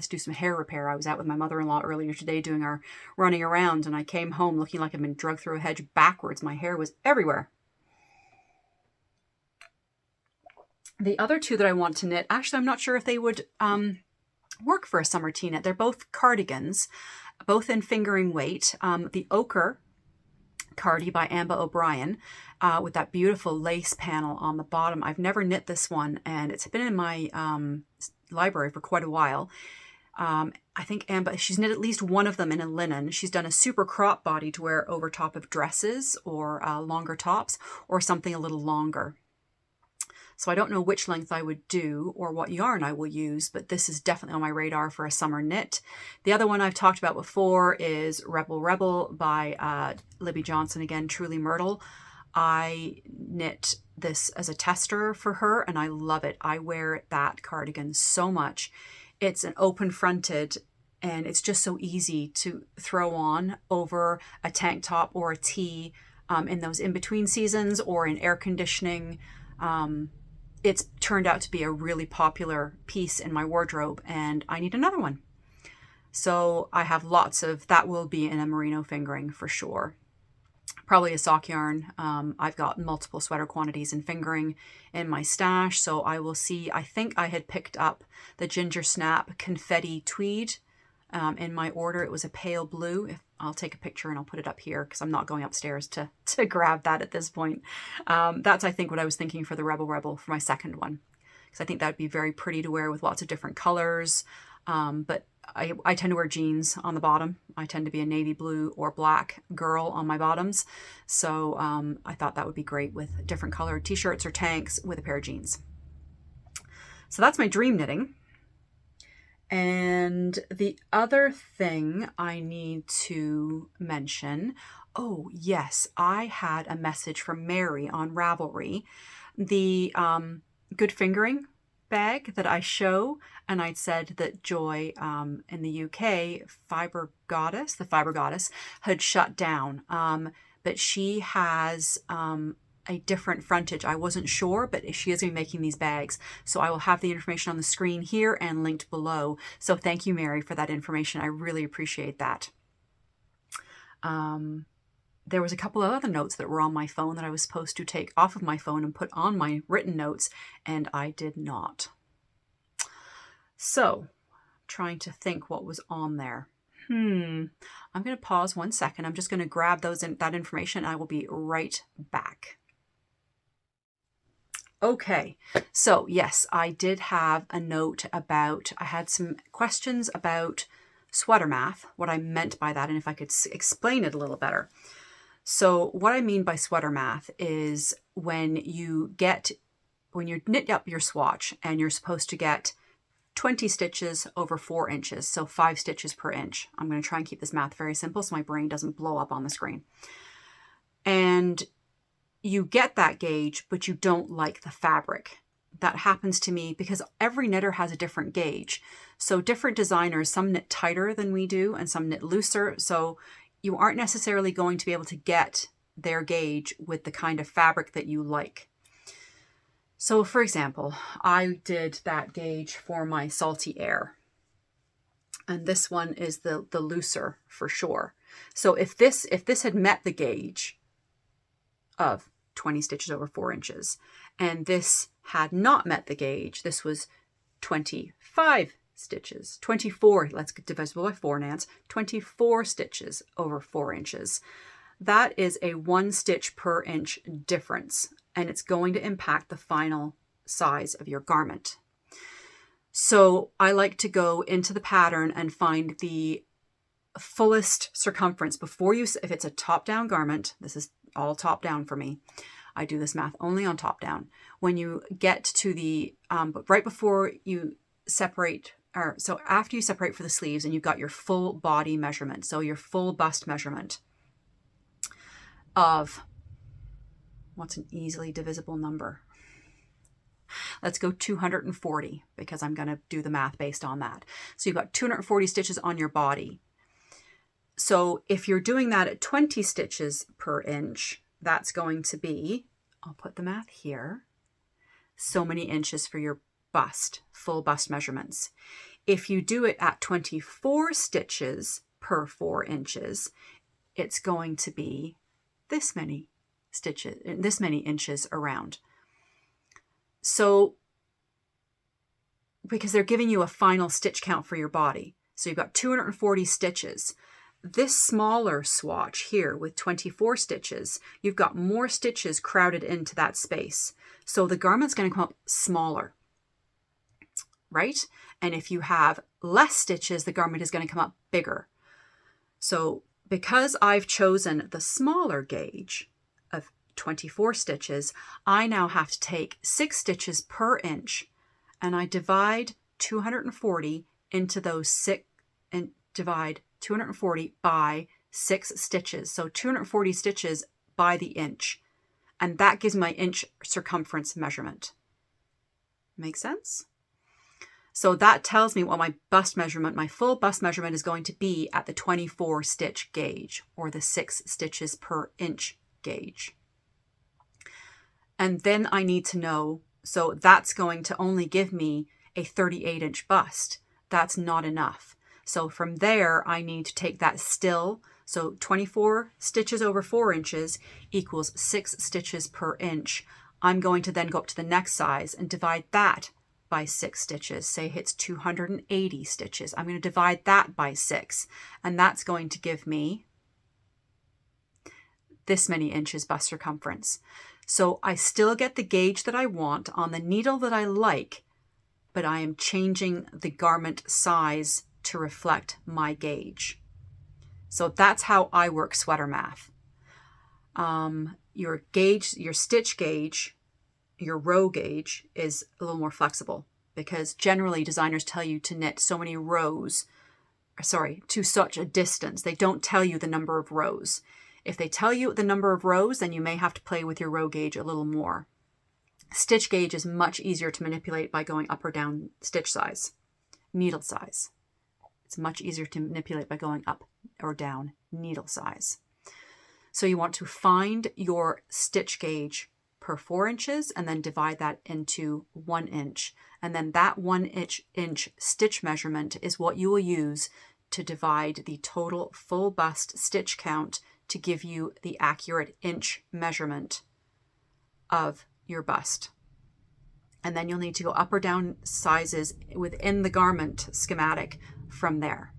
do some hair repair. I was out with my mother-in-law earlier today doing our running around, and I came home looking like I'd been dragged through a hedge backwards. My hair was everywhere. The other 2 that I want to knit, actually, I'm not sure if they would work for a summer tea knit. They're both cardigans, both in fingering weight. The Ochre Cardi by Amba O'Brien with that beautiful lace panel on the bottom. I've never knit this one, and it's been in my library for quite a while. I think Amba, she's knit at least one of them in a linen. She's done a super crop body to wear over top of dresses or longer tops or something a little longer. So I don't know which length I would do or what yarn I will use, but this is definitely on my radar for a summer knit. The other one I've talked about before is Rebel Rebel by Libby Johnson, again, Truly Myrtle. I knit this as a tester for her, and I love it. I wear that cardigan so much. It's an open fronted, and it's just so easy to throw on over a tank top or a tee in those in-between seasons or in air conditioning. It's turned out to be a really popular piece in my wardrobe, and I need another one. So I have lots of, that will be in a merino fingering for sure. Probably a sock yarn. I've got multiple sweater quantities in fingering in my stash, so I will see. I think I had picked up the Ginger Snap Confetti Tweed in my order. It was a pale blue. I'll take a picture and I'll put it up here because I'm not going upstairs to grab that at this point. That's, I think, what I was thinking for the Rebel Rebel for my second one, because I think that would be very pretty to wear with lots of different colors. But I tend to wear jeans on the bottom. I tend to be a navy blue or black girl on my bottoms. So I thought that would be great with different colored t-shirts or tanks with a pair of jeans. So that's my dream knitting. And the other thing I need to mention, oh yes, I had a message from Mary on Ravelry, the Good Fingering bag that I show, and I'd said that Joy in the UK, the Fiber Goddess, had shut down, but she has a different frontage. I wasn't sure, but she is going to be making these bags. So I will have the information on the screen here and linked below. So thank you, Mary, for that information. I really appreciate that. there was a couple of other notes that were on my phone that I was supposed to take off of my phone and put on my written notes, and I did not. So, trying to think what was on there. I'm going to pause 1 second. I'm just going to grab that information, and I will be right back. Okay, so yes, I did have a note about, I had some questions about sweater math, what I meant by that, and if I could explain it a little better. So what I mean by sweater math is when you knit up your swatch and you're supposed to get 20 stitches over 4 inches, so 5 stitches per inch. I'm going to try and keep this math very simple so my brain doesn't blow up on the screen. And you get that gauge, but you don't like the fabric. That happens to me because every knitter has a different gauge. So different designers, some knit tighter than we do and some knit looser. So you aren't necessarily going to be able to get their gauge with the kind of fabric that you like. So for example, I did that gauge for my Salty Air. And this one is the looser for sure. So if this had met the gauge of 20 stitches over 4 inches, and this had not met the gauge, this was 25 stitches, 24, let's get divisible by 4, Nance, 24 stitches over 4 inches. That is a 1 stitch per inch difference, and it's going to impact the final size of your garment. So I like to go into the pattern and find the fullest circumference before you, if it's a top-down garment, this is all top-down for me. I do this math only on top-down. When you get to the, but right before you separate, or so after you separate for the sleeves and you've got your full body measurement, so your full bust measurement of, what's an easily divisible number? Let's go 240 because I'm going to do the math based on that. So you've got 240 stitches on your body. So if you're doing that at 20 stitches per inch, that's going to be, I'll put the math here, so many inches for your bust, full bust measurements. If you do it at 24 stitches per 4 inches, it's going to be this many stitches, this many inches around. So, because they're giving you a final stitch count for your body. So you've got 240 stitches. This smaller swatch here with 24 stitches, you've got more stitches crowded into that space. So the garment's going to come up smaller, right? And if you have less stitches, the garment is going to come up bigger. So because I've chosen the smaller gauge of 24 stitches, I now have to take 6 stitches per inch, and I divide 240 into those 6 and divide 240 by 6 stitches. So 240 stitches by the inch. And that gives my inch circumference measurement. Make sense? So that tells me what my bust measurement, my full bust measurement is going to be at the 24 stitch gauge or the 6 stitches per inch gauge. And then I need to know, so that's going to only give me a 38 inch bust. That's not enough. So from there, I need to take that still. So 24 stitches over 4 inches equals 6 stitches per inch. I'm going to then go up to the next size and divide that by 6 stitches. Say it's 280 stitches. I'm going to divide that by 6. And that's going to give me this many inches bust circumference. So I still get the gauge that I want on the needle that I like, but I am changing the garment size to reflect my gauge. So that's how I work sweater math. Your gauge, your stitch gauge, your row gauge is a little more flexible because generally designers tell you to knit so many rows, to such a distance. They don't tell you the number of rows. If they tell you the number of rows, then you may have to play with your row gauge a little more. Stitch gauge is much easier to manipulate by going up or down stitch size, needle size. It's much easier to manipulate by going up or down needle size. So you want to find your stitch gauge per 4 inches and then divide that into 1 inch. And then that 1 inch stitch measurement is what you will use to divide the total full bust stitch count to give you the accurate inch measurement of your bust. And then you'll need to go up or down sizes within the garment schematic from there.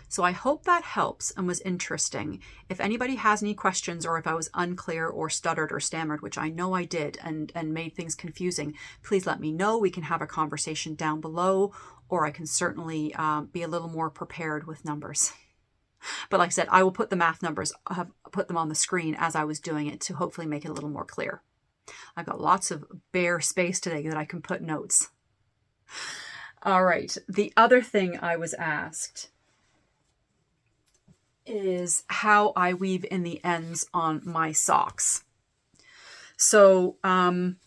So I hope that helps and was interesting. If anybody has any questions, or if I was unclear or stuttered or stammered, which I know I did and made things confusing, please let me know. We can have a conversation down below, or I can certainly be a little more prepared with numbers. But like I said, I will put the math numbers, put them on the screen as I was doing it to hopefully make it a little more clear. I've got lots of bare space today that I can put notes. All right. The other thing I was asked is how I weave in the ends on my socks. So I'm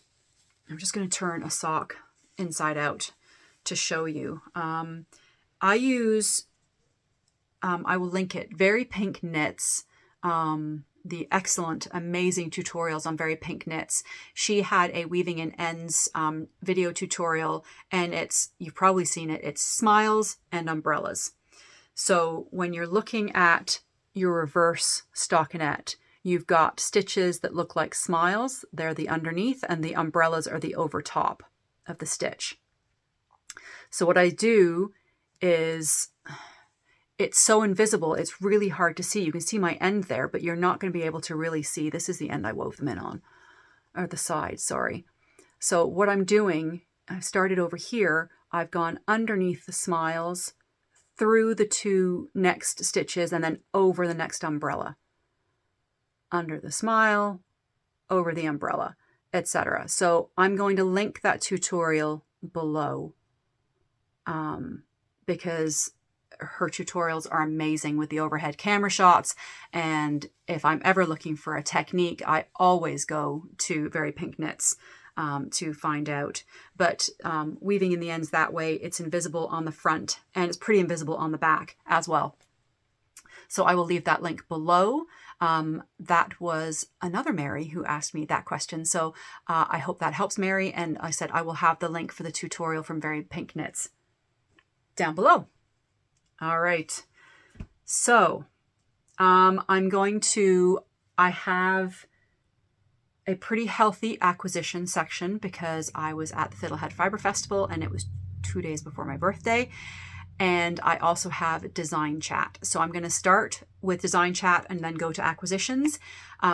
just going to turn a sock inside out to show you. I use, I will link it, Very Pink Knits, the excellent, amazing tutorials on Very Pink Knits. She had a weaving in ends video tutorial, and you've probably seen it, it's smiles and umbrellas. So when you're looking at your reverse stockinette, you've got stitches that look like smiles. They're the underneath, and the umbrellas are the over top of the stitch. So what I do is, it's so invisible, it's really hard to see. You can see my end there, but you're not going to be able to really see. This is the end I wove them in on, or the side, sorry. So what I'm doing, I started over here. I've gone underneath the smiles, through the two next stitches, and then over the next umbrella. Under the smile, over the umbrella, etc. So I'm going to link that tutorial below because her tutorials are amazing with the overhead camera shots. And if I'm ever looking for a technique, I always go to Very Pink Knits to find out. But weaving in the ends that way, it's invisible on the front, and it's pretty invisible on the back as well. So I will leave that link below. That was another Mary who asked me that question. So I hope that helps, Mary. And I said I will have the link for the tutorial from Very Pink Knits down below. All right. So I have a pretty healthy acquisition section because I was at the Fiddlehead Fiber Festival, and it was 2 days before my birthday. And I also have design chat. So I'm going to start with design chat and then go to acquisitions.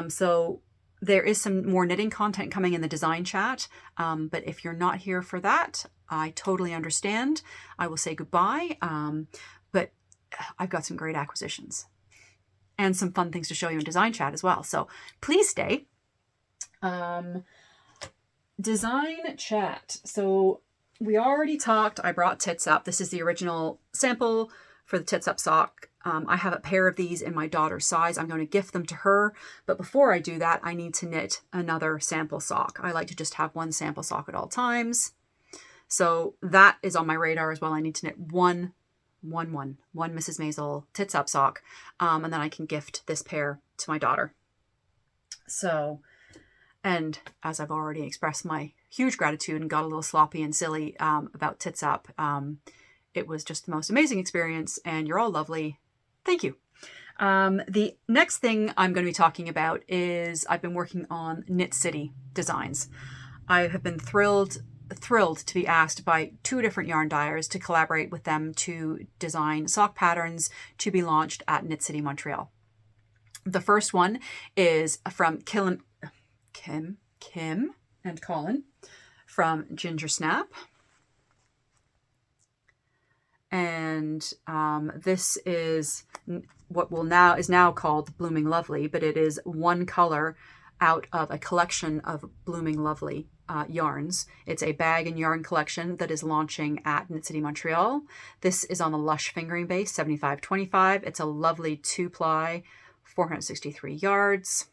So there is some more knitting content coming in the design chat. But if you're not here for that, I totally understand. I will say goodbye. But I've got some great acquisitions and some fun things to show you in design chat as well. So please stay. Design chat. So we already talked, I brought Tits Up. This is the original sample for the Tits Up sock. I have a pair of these in my daughter's size. I'm going to gift them to her. But before I do that, I need to knit another sample sock. I like to just have one sample sock at all times. So that is on my radar as well. I need to knit one Mrs. Maisel Tits Up sock. And then I can gift this pair to my daughter. So, and as I've already expressed my huge gratitude and got a little sloppy and silly about Tits Up, it was just the most amazing experience, and you're all lovely. Thank you. The next thing I'm going to be talking about is I've been working on Knit City designs. I have been thrilled to be asked by 2 different yarn dyers to collaborate with them to design sock patterns to be launched at Knit City Montreal. The first one is from Kim and Colin from Ginger Snap. And this is what is now called Blooming Lovely, but it is one color out of a collection of Blooming Lovely yarns. It's a bag and yarn collection that is launching at Knit City Montreal. This is on the Lush fingering base, 75/25. It's a lovely 2-ply, 463 yards.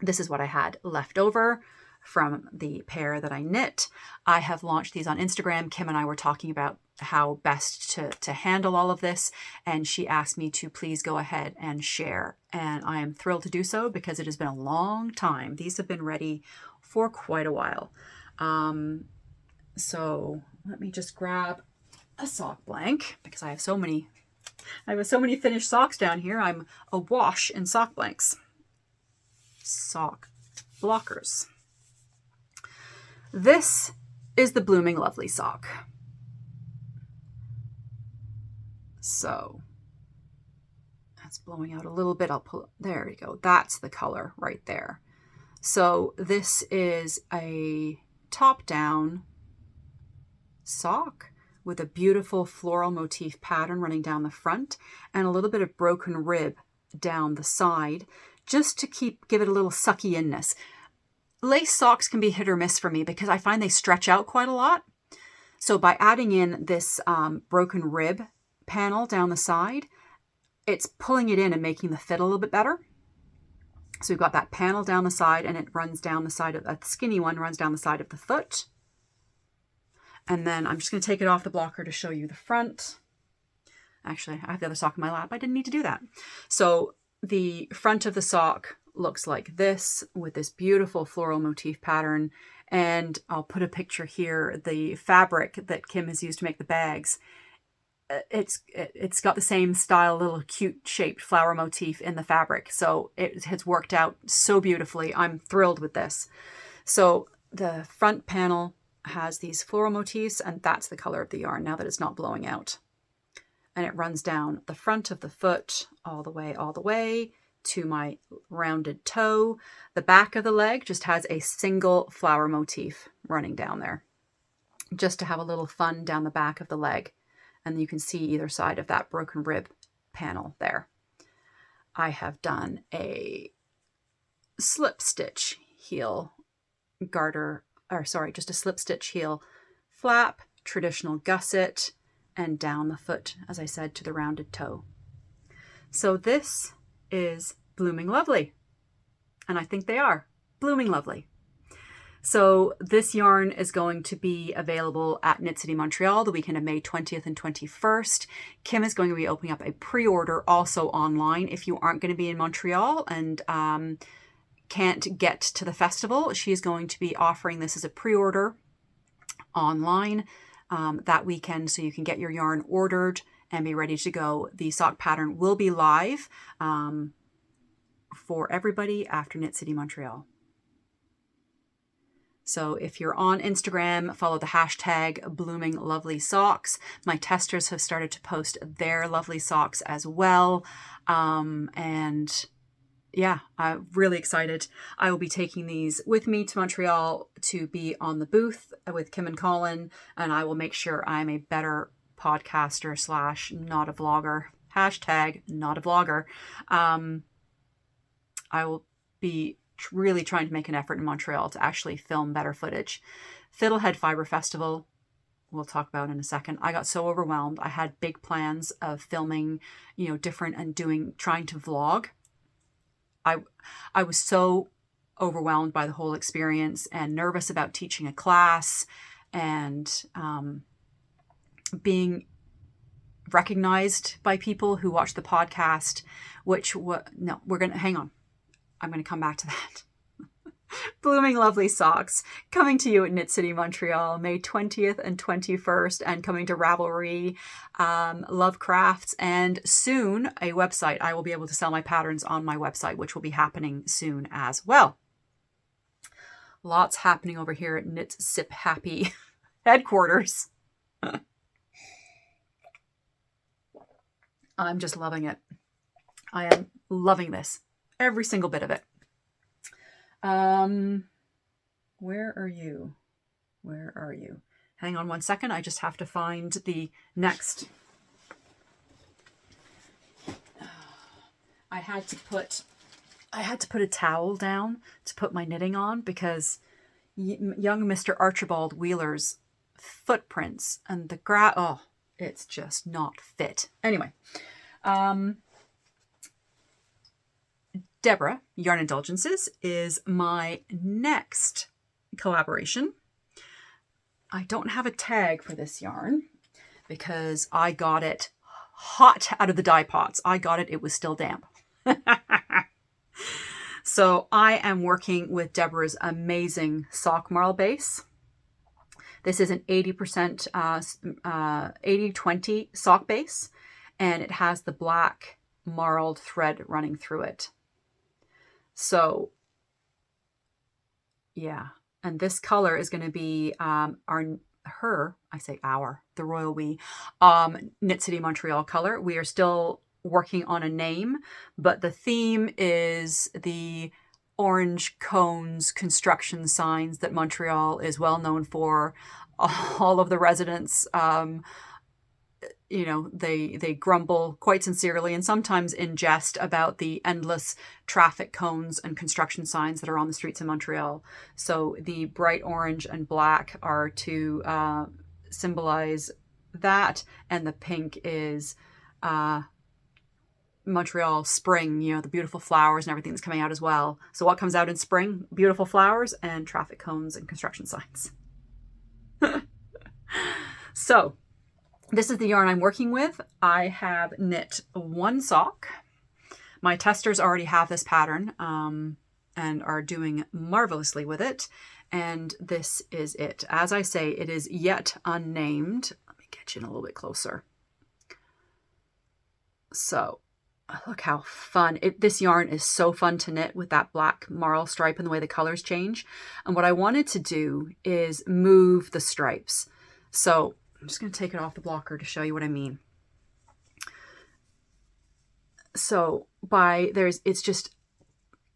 This is what I had left over from the pair that I knit. I have launched these on Instagram. Kim and I were talking about how best to handle all of this, and she asked me to please go ahead and share. And I am thrilled to do so because it has been a long time. These have been ready for quite a while. So let me just grab a sock blank because I have so many I have so many finished socks down here. I'm awash in sock blanks. Sock blockers. This is the Blooming Lovely sock. So that's blowing out a little bit. I'll pull it. There you go. That's the color right there. So this is a top-down sock with a beautiful floral motif pattern running down the front and a little bit of broken rib down the side, just to give it a little sucky inness. Lace socks can be hit or miss for me because I find they stretch out quite a lot. So by adding in this broken rib panel down the side, it's pulling it in and making the fit a little bit better. So we've got that panel down the side, and it runs down the side of a skinny one, runs down the side of the foot. And then I'm just going to take it off the blocker to show you the front. Actually, I have the other sock in my lap. I didn't need to do that. So the front of the sock looks like this, with this beautiful floral motif pattern. And I'll put a picture here. The fabric that Kim has used to make the bags, it's got the same style, little cute shaped flower motif in the fabric. So it has worked out so beautifully. I'm thrilled with this. So the front panel has these floral motifs, and that's the color of the yarn now that it's not blowing out. And it runs down the front of the foot all the way to my rounded toe. The back of the leg just has a single flower motif running down there, just to have a little fun down the back of the leg. And you can see either side of that broken rib panel there. I have done a slip stitch heel garter, just a slip stitch heel flap, traditional gusset, and down the foot, as I said, to the rounded toe. So this is Blooming Lovely. And I think they are Blooming Lovely. So this yarn is going to be available at Knit City Montreal the weekend of May 20th and 21st. Kim is going to be opening up a pre-order also online. If you aren't going to be in Montreal and can't get to the festival, she is going to be offering this as a pre-order online that weekend, so you can get your yarn ordered and be ready to go. The sock pattern will be live for everybody after Knit City Montreal. So if you're on Instagram, follow the hashtag Blooming Lovely Socks. My testers have started to post their lovely socks as well. And yeah, I'm really excited. I will be taking these with me to Montreal to be on the booth with Kim and Colin, and I will make sure I'm a better podcaster / not a vlogger. Hashtag not a vlogger. I will be really trying to make an effort in Montreal to actually film better footage. Fiddlehead Fiber Festival, we'll talk about in a second. I got so overwhelmed. I had big plans of filming, different and trying to vlog. I was so overwhelmed by the whole experience and nervous about teaching a class and being recognized by people who watch the podcast, hang on. I'm going to come back to that. Blooming Lovely Socks, coming to you at Knit City Montreal, May 20th and 21st, and coming to Ravelry, Love Crafts, and soon a website. I will be able to sell my patterns on my website, which will be happening soon as well. Lots happening over here at Knit Sip Happy headquarters. I'm just loving it. I am loving this. Every single bit of it. Where are you? Where are you? Hang on one second. I just have to find the next. I had to put a towel down to put my knitting on because young Mr. Archibald Wheeler's footprints and the it's just not fit. Anyway, Deborah, Yarn Indulgences, is my next collaboration. I don't have a tag for this yarn because I got it hot out of the dye pots. It was still damp. So I am working with Deborah's amazing Sock Marl base. This is an 80% 80-20 sock base. and it has the black marled thread running through it. So yeah, and this color is going to be the Royal We, Knit City Montreal color. We are still working on a name, but the theme is the orange cones construction signs that Montreal is well known for. All of the residents, you know, they grumble quite sincerely and sometimes in jest about the endless traffic cones and construction signs that are on the streets of Montreal. So the bright orange and black are to symbolize that, and the pink is Montreal spring, you know, the beautiful flowers and everything that's coming out as well. So what comes out in spring? Beautiful flowers and traffic cones and construction signs. So this is the yarn I'm working with. I have knit one sock. My testers already have this pattern and are doing marvelously with it. And this is it. As I say, it is yet unnamed. Let me get you in a little bit closer. So look how fun. This yarn is so fun to knit with that black marl stripe and the way the colors change. And what I wanted to do is move the stripes. So I'm just going to take it off the blocker to show you what I mean. So it's just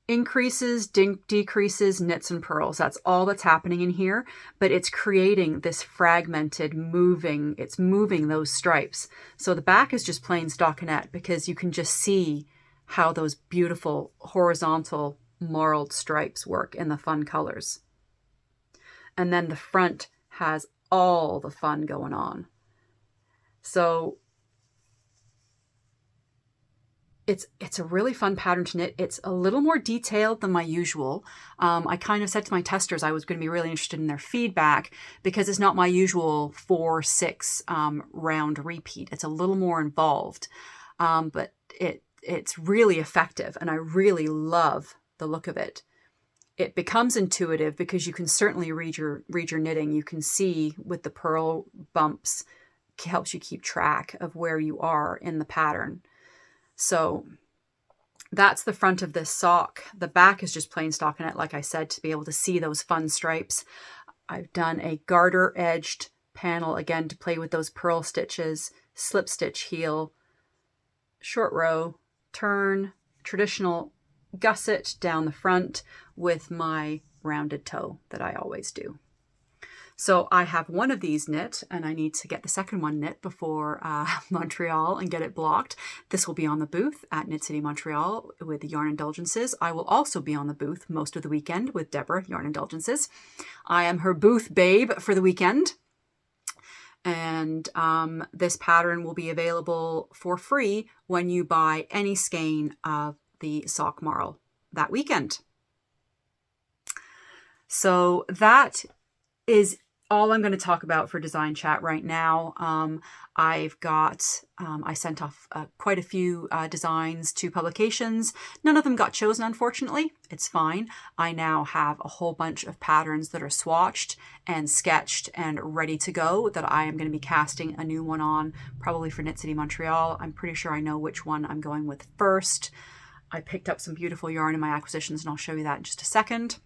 increases, decreases, knits and purls. That's all that's happening in here, but it's creating this fragmented it's moving those stripes. So the back is just plain stockinette because you can just see how those beautiful horizontal marled stripes work in the fun colors. And then the front has all the fun going on. So it's a really fun pattern to knit. It's a little more detailed than my usual. I kind of said to my testers I was going to be really interested in their feedback because it's not my usual 4-6 round repeat. It's a little more involved, but it's really effective, and I really love the look of it. It becomes intuitive because you can certainly read your knitting. You can see with the purl bumps, helps you keep track of where you are in the pattern. So that's the front of this sock. The back is just plain stockinette, like I said, to be able to see those fun stripes. I've done a garter edged panel again to play with those purl stitches, slip stitch heel, short row, turn, traditional gusset down the front with my rounded toe that I always do. So I have one of these knit, and I need to get the second one knit before Montreal and get it blocked. This will be on the booth at Knit City Montreal with Yarn Indulgences. I will also be on the booth most of the weekend with Deborah, Yarn Indulgences. I am her booth babe for the weekend. And this pattern will be available for free when you buy any skein of the Sock Marl that weekend. So that is all I'm going to talk about for design chat right now. I sent off quite a few designs to publications. None of them got chosen, unfortunately. It's fine. I now have a whole bunch of patterns that are swatched and sketched and ready to go that I am going to be casting a new one on, probably for Knit City Montreal. I'm pretty sure I know which one I'm going with first. I picked up some beautiful yarn in my acquisitions, and I'll show you that in just a second.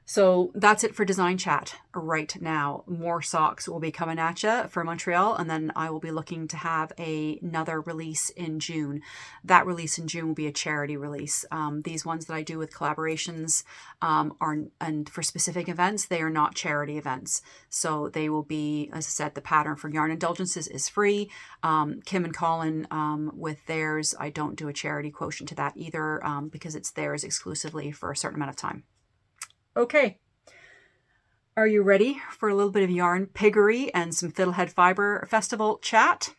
So that's it for design chat right now. More socks will be coming at you for Montreal, and then I will be looking to have another release in June. That release in June will be a charity release. These ones that I do with collaborations and for specific events, they are not charity events. So they will be, as I said, the pattern for Yarn Indulgences is free. Kim and Colin with theirs, I don't do a charity quotient to that either because it's theirs exclusively for a certain amount of time. Okay, are you ready for a little bit of yarn piggery and some Fiddlehead Fiber Festival chat?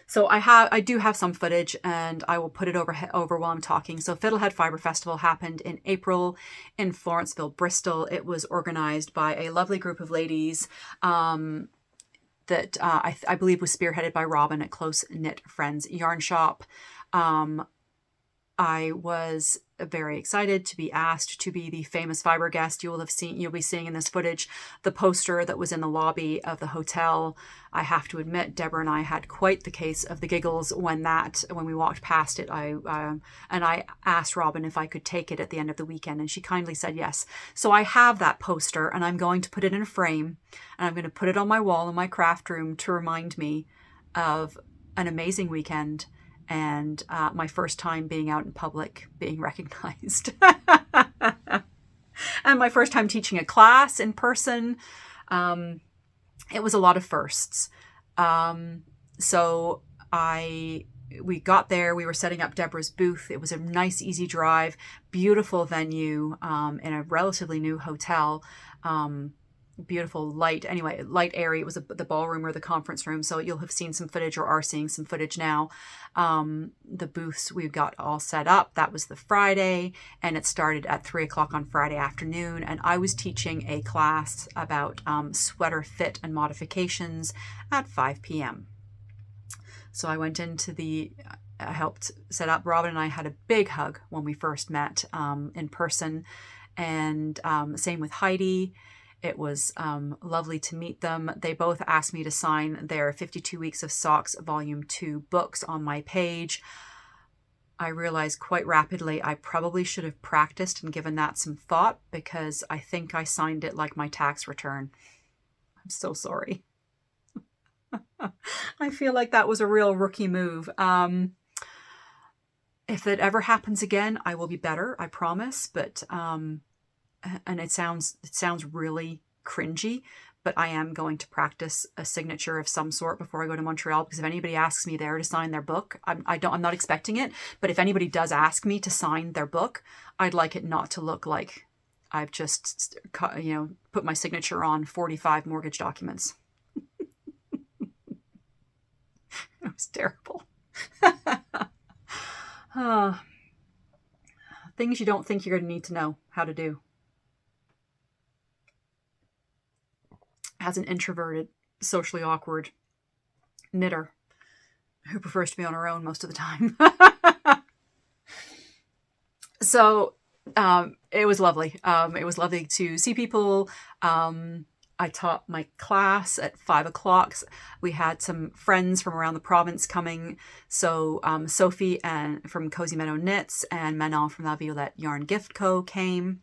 So I do have some footage, and I will put it over while I'm talking. So Fiddlehead Fiber Festival happened in April in Florenceville, Bristol. It was organized by a lovely group of ladies that I believe was spearheaded by Robin at Close Knit Friends Yarn Shop. I was very excited to be asked to be the famous fiber guest. You'll be seeing in this footage the poster that was in the lobby of the hotel. I have to admit, Deborah and I had quite the case of the giggles when we walked past it. And I asked Robin if I could take it at the end of the weekend, and she kindly said yes. So I have that poster, and I'm going to put it in a frame, and I'm going to put it on my wall in my craft room to remind me of an amazing weekend and my first time being out in public, being recognized. And my first time teaching a class in person. It was a lot of firsts. So we got there, we were setting up Deborah's booth. It was a nice, easy drive, beautiful venue in a relatively new hotel. Beautiful light area. It was the ballroom or the conference room. So you'll have seen some footage or are seeing some footage now. The booths we got all set up. That was the Friday, and it started at 3:00 on Friday afternoon. And I was teaching a class about sweater fit and modifications at 5 p.m. So I went into I helped set up. Robin and I had a big hug when we first met in person, and same with Heidi. It was lovely to meet them. They both asked me to sign their 52 Weeks of Socks Volume 2 books on my page. I realized quite rapidly I probably should have practiced and given that some thought, because I think I signed it like my tax return. I'm so sorry. I feel like that was a real rookie move. If that ever happens again, I will be better, I promise. But and it sounds really cringy, but I am going to practice a signature of some sort before I go to Montreal, because if anybody asks me there to sign their book, I'm not expecting it, but if anybody does ask me to sign their book, I'd like it not to look like I've just, put my signature on 45 mortgage documents. It was terrible. Things you don't think you're going to need to know how to do. As an introverted, socially awkward knitter who prefers to be on her own most of the time. So it was lovely. It was lovely to see people. I taught my class at 5:00. We had some friends from around the province coming. So Sophie from Cozy Meadow Knits and Manon from La Violette Yarn Gift Co. came.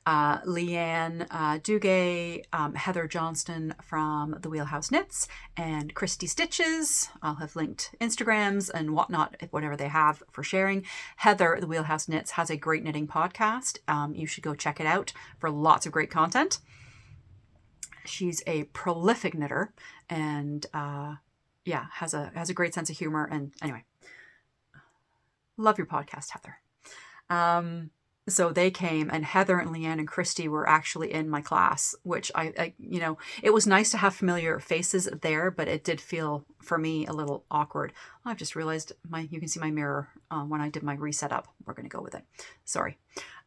Leanne Duguay, Heather Johnston from the Wheelhouse Knits, and Christy Stitches. I'll have linked Instagrams and whatnot, whatever they have for sharing. Heather, the Wheelhouse Knits, has a great knitting podcast. You should go check it out for lots of great content. She's a prolific knitter and has a great sense of humor. And anyway, love your podcast, Heather. So they came, and Heather and Leanne and Christy were actually in my class, which I it was nice to have familiar faces there, but it did feel for me a little awkward. I've just realized you can see my mirror when I did my reset up. We're going to go with it. Sorry.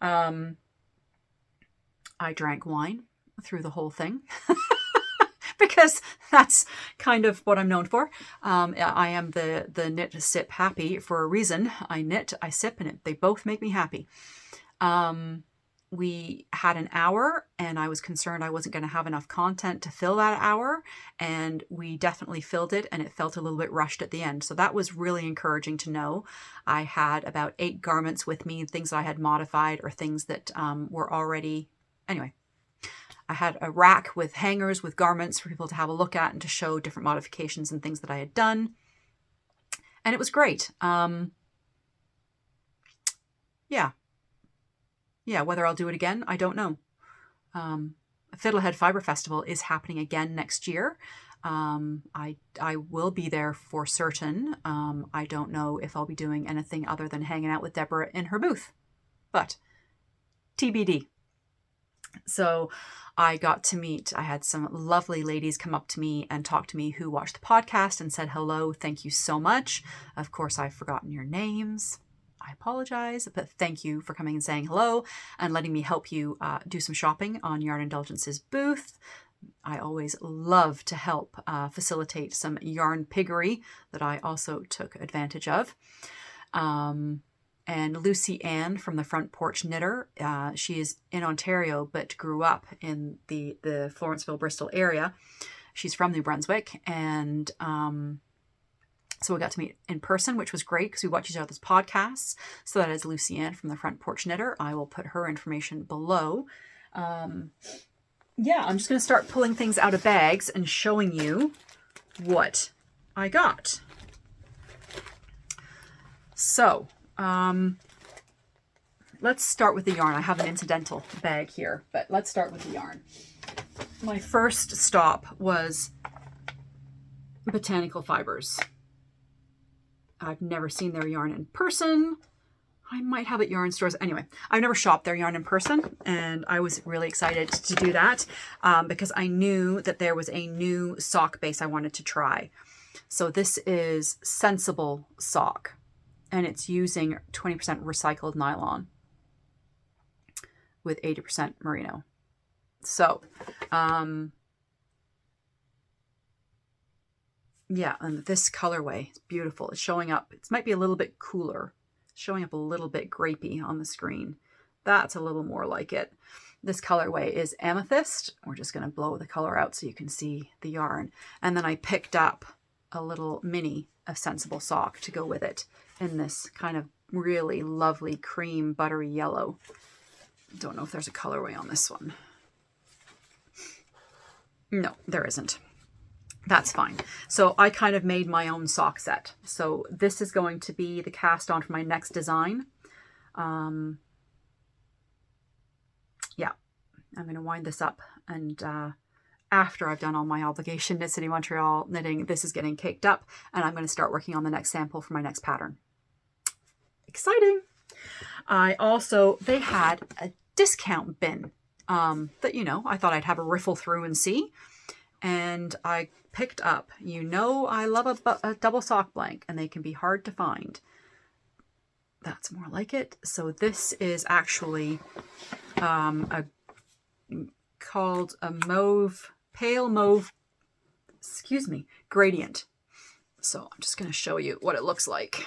I drank wine through the whole thing. Because that's kind of what I'm known for. I am the knit sip happy for a reason. I knit, I sip, and they both make me happy. We had an hour, and I was concerned I wasn't going to have enough content to fill that hour, and we definitely filled it, and it felt a little bit rushed at the end. So that was really encouraging to know. I had about 8 garments with me, things that I had modified or things that were already... Anyway, I had a rack with hangers with garments for people to have a look at and to show different modifications and things that I had done. And it was great. Yeah, whether I'll do it again, I don't know. Fiddlehead Fiber Festival is happening again next year. I will be there for certain. I don't know if I'll be doing anything other than hanging out with Deborah in her booth, but TBD. So I had some lovely ladies come up to me and talk to me who watched the podcast and said, hello, thank you so much. Of course, I've forgotten your names. I apologize, but thank you for coming and saying hello and letting me help you do some shopping on Yarn Indulgences booth. I always love to help facilitate some yarn piggery that I also took advantage of. And Lucy Ann from the Front Porch Knitter, she is in Ontario, but grew up in the Florenceville, Bristol area. She's from New Brunswick. And so we got to meet in person, which was great because we watch each other's podcasts. So that is Lucy Ann from the Front Porch Knitter. I will put her information below. Yeah, I'm just going to start pulling things out of bags and showing you what I got. So, let's start with the yarn. I have an incidental bag here, but let's start with the yarn. My first stop was Botanical Fibers. I've never seen their yarn in person. I might have at yarn stores. Anyway, I've never shopped their yarn in person, and I was really excited to do that because I knew that there was a new sock base I wanted to try. So this is Sensible Sock, and it's using 20% recycled nylon with 80% merino. So, yeah, and this colorway is beautiful. It's showing up. It might be a little bit cooler. Showing up a little bit grapey on the screen. That's a little more like it. This colorway is Amethyst. We're just going to blow the color out so you can see the yarn. And then I picked up a little mini of Sensible Sock to go with it in this kind of really lovely cream buttery yellow. Don't know if there's a colorway on this one. No, there isn't. That's fine. So I kind of made my own sock set. So this is going to be the cast on for my next design. Yeah, I'm going to wind this up, and after I've done all my obligation Knit City Montreal knitting, this is getting caked up, and I'm going to start working on the next sample for my next pattern. Exciting. They had a discount bin that, I thought I'd have a riffle through and see. And I picked up, I love a double sock blank, and they can be hard to find. That's more like it. So this is actually called a pale mauve, gradient. So I'm just going to show you what it looks like.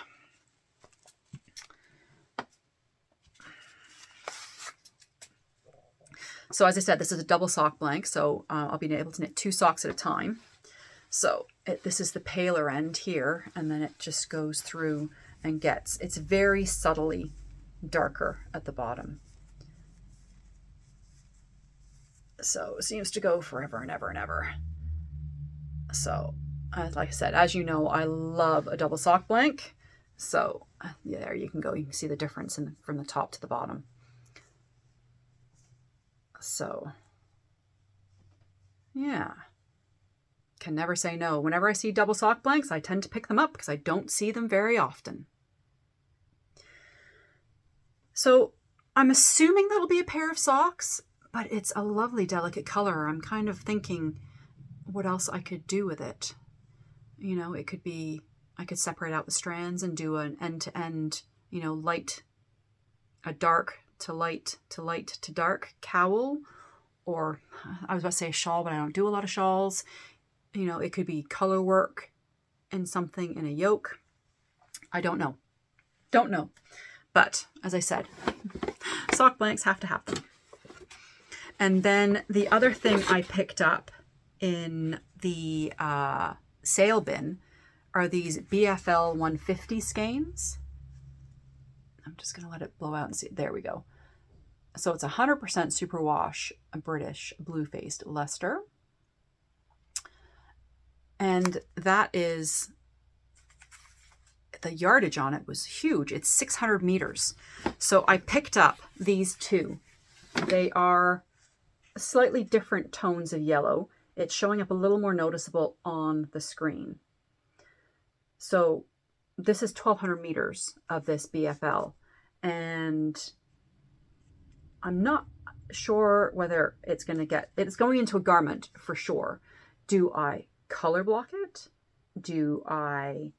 So as I said, this is a double sock blank, so I'll be able to knit 2 socks at a time. So this is the paler end here, and then it just goes through and it's very subtly darker at the bottom. So it seems to go forever and ever and ever. So like I said, as you know, I love a double sock blank. So yeah, there you can go. You can see the difference from the top to the bottom. So, yeah, can never say no. Whenever I see double sock blanks, I tend to pick them up because I don't see them very often. So I'm assuming that'll be a pair of socks, but it's a lovely, delicate color. I'm kind of thinking what else I could do with it. It could be, I could separate out the strands and do an end-to-end, a dark to light to light to dark cowl, or I was about to say a shawl, but I don't do a lot of shawls. It could be color work in something in a yoke. I don't know. But as I said, sock blanks have to happen. And then the other thing I picked up in the sale bin are these BFL 150 skeins. I'm just going to let it blow out and see. There we go. So it's 100% superwash, a British blue-faced Leicester. And that is, the yardage on it was huge. It's 600 meters. So I picked up these 2. They are slightly different tones of yellow. It's showing up a little more noticeable on the screen. So this is 1,200 meters of this BFL, and I'm not sure whether it's going into a garment for sure. Do I color block it? Do I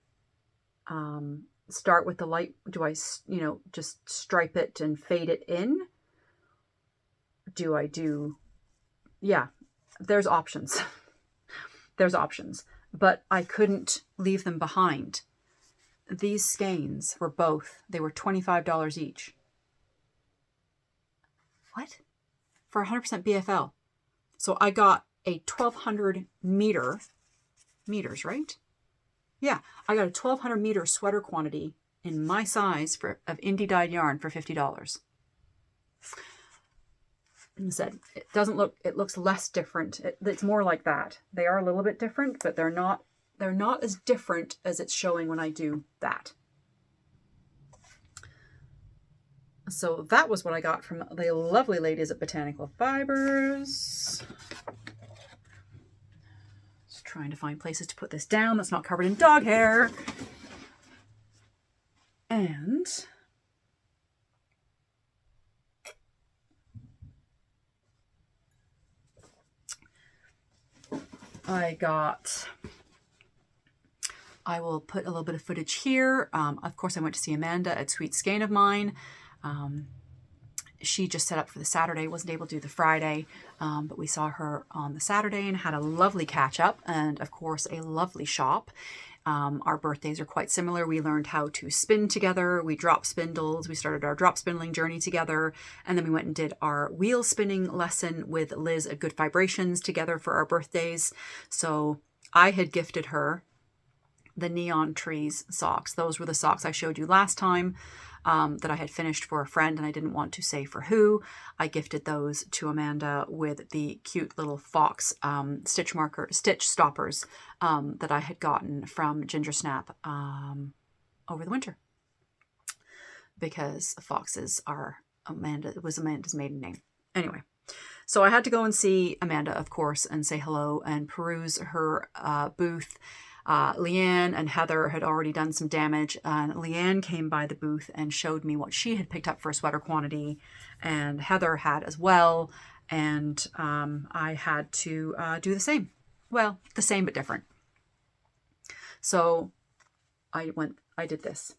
start with the light? Do I, just stripe it and fade it in? Yeah, there's options. There's options, but I couldn't leave them behind. these skeins were both, they were $25 each. What? For 100% BFL. So I got a 1200 meters, right? Yeah, I got a 1200 meter sweater quantity in my size of indie dyed yarn for $50. And said it doesn't look, it looks less different. It's more like that. They are a little bit different, but they're not as different as it's showing when I do that. So that was what I got from the lovely ladies at Botanical Fibers. Just trying to find places to put this down that's not covered in dog hair. And I will put a little bit of footage here. Of course, I went to see Amanda at Sweet Skein of mine. She just set up for the Saturday, wasn't able to do the Friday, but we saw her on the Saturday and had a lovely catch up and of course a lovely shop. Our birthdays are quite similar. We learned how to spin together. We drop spindles. We started our drop spindling journey together. And then we went and did our wheel spinning lesson with Liz at Good Vibrations together for our birthdays. So I had gifted her the Neon Trees socks. Those were the socks I showed you last time that I had finished for a friend and I didn't want to say for who. I gifted those to Amanda with the cute little fox stitch stoppers that I had gotten from Ginger Snap over the winter. Because foxes are Amanda's maiden name. Anyway, so I had to go and see Amanda, of course, and say hello and peruse her booth. Leanne and Heather had already done some damage, and Leanne came by the booth and showed me what she had picked up for a sweater quantity, and Heather had as well, and I had to do the same. Well, the same but different. So I did this.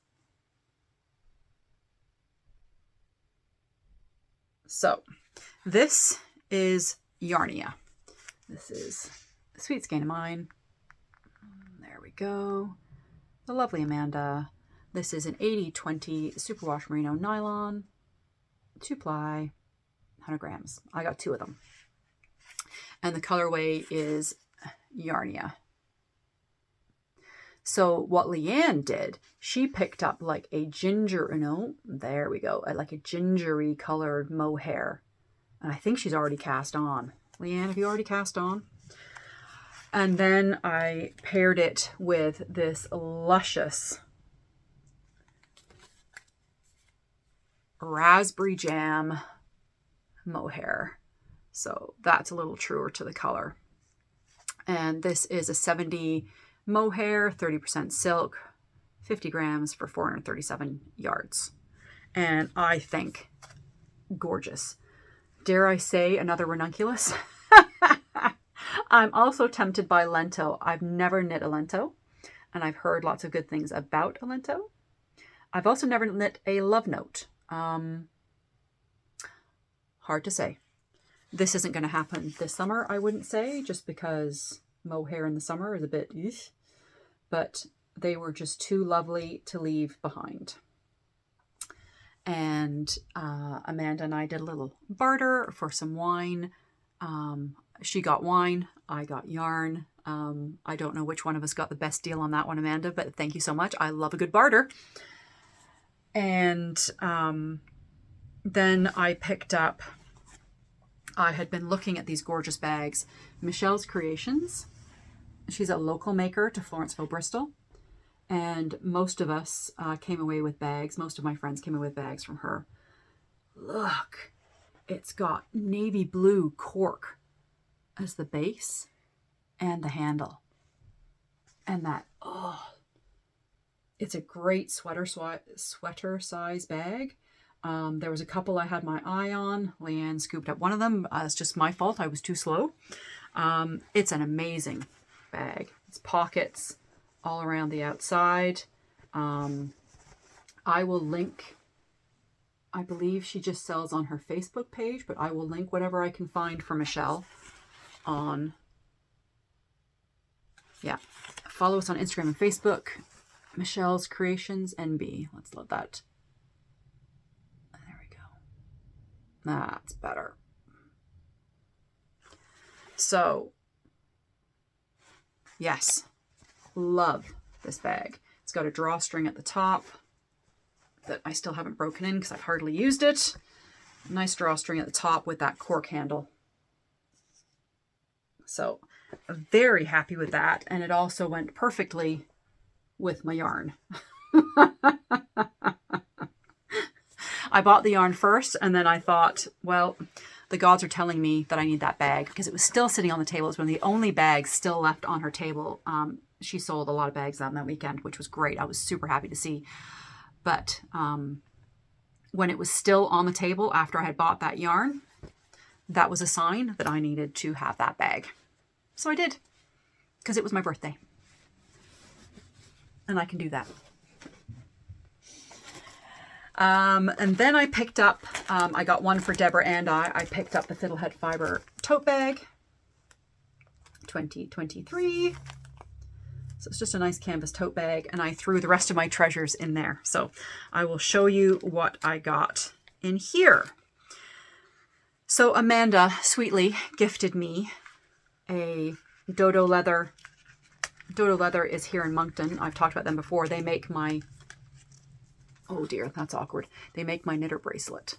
So this is Yarnia. This is a Sweet Skein of mine. There we go. The lovely Amanda. This is an 80/20 superwash merino nylon, 2-ply, 100 grams. I got 2 of them. And the colorway is Yarnia. So what Leanne did, she picked up like a there we go, like a gingery colored mohair. And I think she's already cast on. Leanne, have you already cast on? And then I paired it with this luscious raspberry jam mohair. So that's a little truer to the color. And this is a 70 mohair, 30% silk, 50 grams for 437 yards. And I think gorgeous. Dare I say another ranunculus? I'm also tempted by Lento. I've never knit a Lento, and I've heard lots of good things about a Lento. I've also never knit a Love Note. Hard to say. This isn't going to happen this summer, I wouldn't say, just because mohair in the summer is a bit eesh. But they were just too lovely to leave behind. And Amanda and I did a little barter for some wine. She got wine, I got yarn. I don't know which one of us got the best deal on that one, Amanda, but thank you so much. I love a good barter. And then I picked up, I had been looking at these gorgeous bags. Michelle's Creations. She's a local maker to Florenceville, Bristol. And most of us came away with bags. Most of my friends came away with bags from her. Look, it's got navy blue cork as the base and the handle. And that, it's a great sweater size bag. There was a couple I had my eye on. Leanne scooped up one of them. It's just my fault. I was too slow. It's an amazing bag. It's pockets all around the outside. I will link, I believe she just sells on her Facebook page, but I will link whatever I can find for Michelle on, follow us on Instagram and Facebook. Michelle's Creations NB. Let's let that. There we go. That's better. So, yes, love this bag. It's got a drawstring at the top that I still haven't broken in because I've hardly used it. Nice drawstring at the top with that cork handle. So, very happy with that. And it also went perfectly with my yarn. I bought the yarn first and then I thought, well, the gods are telling me that I need that bag because it was still sitting on the table. It was one of the only bags still left on her table. She sold a lot of bags on that weekend, which was great. I was super happy to see. But when it was still on the table after I had bought that yarn, that was a sign that I needed to have that bag. So I did, because it was my birthday. And I can do that. And then I picked up, I got one for Deborah and I picked up the Fiddlehead Fiber tote bag, 2023. So it's just a nice canvas tote bag, and I threw the rest of my treasures in there. So I will show you what I got in here. So Amanda sweetly gifted me a Dodo Leather. Dodo Leather is here in Moncton. I've talked about them before. They make my, oh dear, that's awkward. They make my knitter bracelet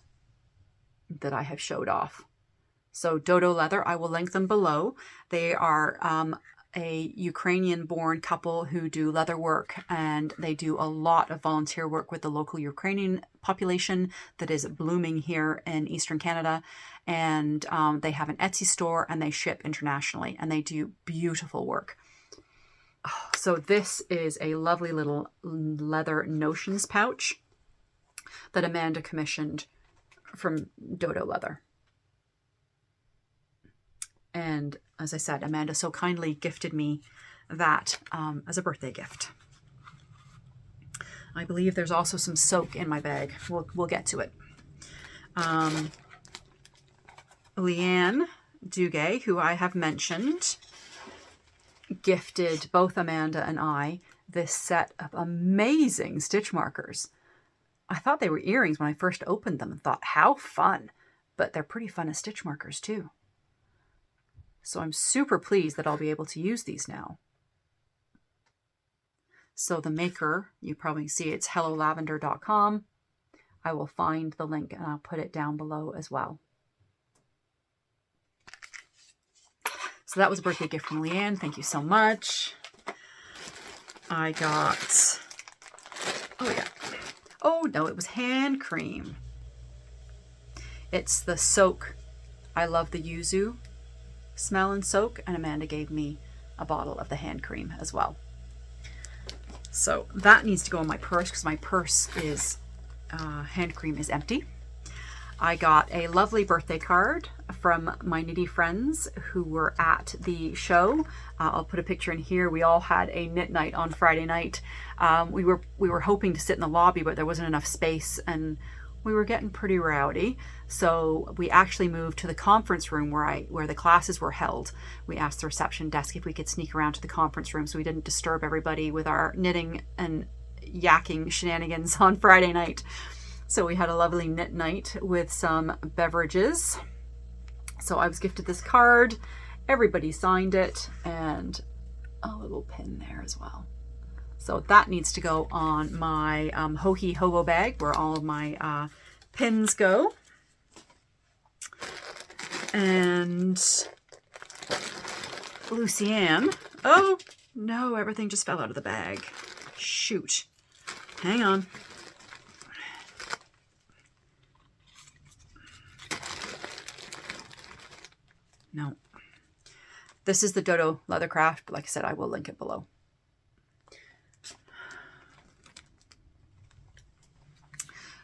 that I have showed off. So Dodo Leather, I will link them below. They are a Ukrainian-born couple who do leather work, and they do a lot of volunteer work with the local Ukrainian population that is blooming here in Eastern Canada. And they have an Etsy store and they ship internationally, and they do beautiful work. Oh, so this is a lovely little leather notions pouch that Amanda commissioned from Dodo Leather. And as I said, Amanda so kindly gifted me that as a birthday gift. I believe there's also some soak in my bag. We'll get to it. Leanne Duguay, who I have mentioned, gifted both Amanda and I this set of amazing stitch markers. I thought they were earrings when I first opened them and thought, how fun. But they're pretty fun as stitch markers too. So I'm super pleased that I'll be able to use these now. So the maker, you probably see it's hellolavender.com. I will find the link and I'll put it down below as well. So that was a birthday gift from Leanne. Thank you so much. I got, oh yeah. Oh no, it was hand cream. It's the soak. I love the yuzu smell and soak, and Amanda gave me a bottle of the hand cream as well. So that needs to go in my purse because my purse is, hand cream is empty. I got a lovely birthday card from my knitty friends who were at the show. I'll put a picture in here. We all had a knit night on Friday night. We were hoping to sit in the lobby, but there wasn't enough space and we were getting pretty rowdy. So we actually moved to the conference room where the classes were held. We asked the reception desk if we could sneak around to the conference room so we didn't disturb everybody with our knitting and yakking shenanigans on Friday night. So we had a lovely knit night with some beverages. So I was gifted this card. Everybody signed it, and a little pin there as well. So that needs to go on my Ho-Hi Hobo bag where all of my pins go. And Lucianne. Oh no, everything just fell out of the bag. Shoot. Hang on. No. This is the Dodo Leathercraft, but like I said, I will link it below.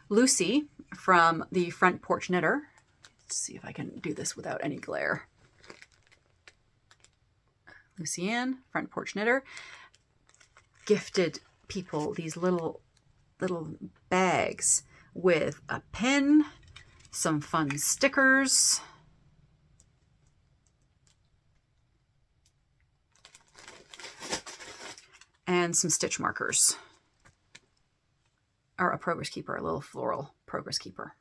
Lucy from the Front Porch Knitter. Let's see if I can do this without any glare. Lucianne, Front Porch Knitter, gifted people these little bags with a pin, some fun stickers, and some stitch markers. or a progress keeper, a little floral progress keeper.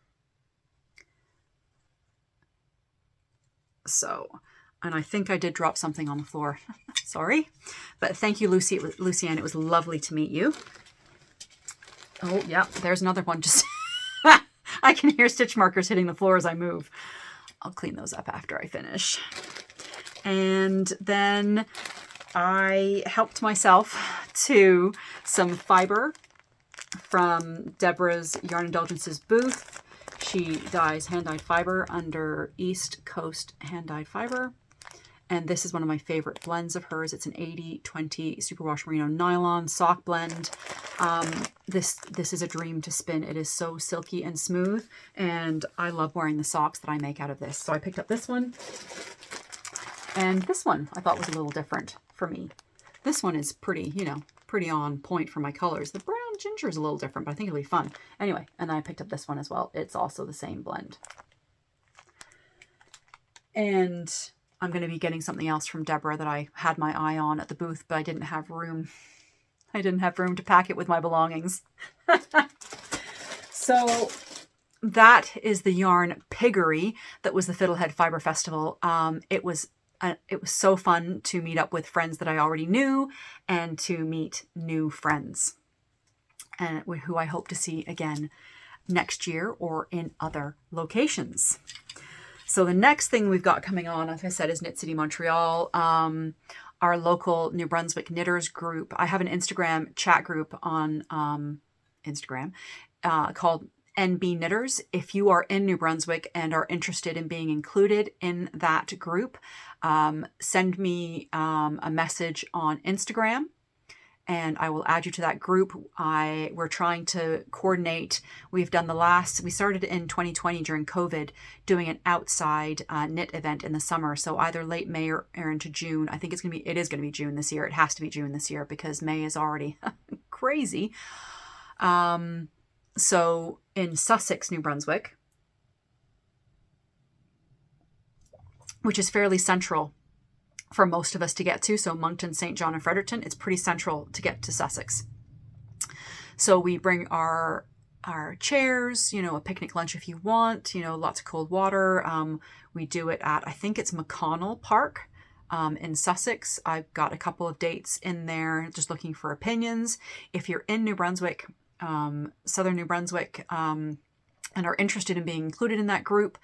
So, and I think I did drop something on the floor. Sorry. But thank you, Lucianne. It was lovely to meet you. Oh, yeah, there's another one. Just I can hear stitch markers hitting the floor as I move. I'll clean those up after I finish. And then I helped myself to some fiber from Deborah's Yarn Indulgences booth. She dyes hand-dyed fiber under East Coast hand-dyed fiber. And this is one of my favorite blends of hers. It's an 80/20 superwash merino nylon sock blend. This is a dream to spin. It is so silky and smooth, and I love wearing the socks that I make out of this. So I picked up this one, and this one I thought was a little different for me. This one is pretty, you know, pretty on point for my colors. The brown ginger is a little different, but I think it'll be fun. Anyway, and then I picked up this one as well. It's also the same blend. And I'm going to be getting something else from Deborah that I had my eye on at the booth, but I didn't have room. I didn't have room to pack it with my belongings. So that is the yarn Piggery that was the Fiddlehead Fiber Festival. It was so fun to meet up with friends that I already knew and to meet new friends, and who I hope to see again next year or in other locations. So the next thing we've got coming on, as I said, is Knit City Montreal, our local New Brunswick knitters group. I have an Instagram chat group on Instagram called NB Knitters. If you are in New Brunswick and are interested in being included in that group, send me a message on Instagram, and I will add you to that group. We're trying to coordinate. We started in 2020 during COVID doing an outside knit event in the summer. So either late May or into June. I think it is going to be June this year. It has to be June this year because May is already crazy. So in Sussex, New Brunswick, which is fairly central for most of us to get to. So Moncton, St. John, and Fredericton, it's pretty central to get to Sussex. So we bring our chairs, a picnic lunch if you want, lots of cold water. We do it at, I think it's McConnell Park in Sussex. I've got a couple of dates in there, just looking for opinions. If you're in New Brunswick, Southern New Brunswick, and are interested in being included in that group,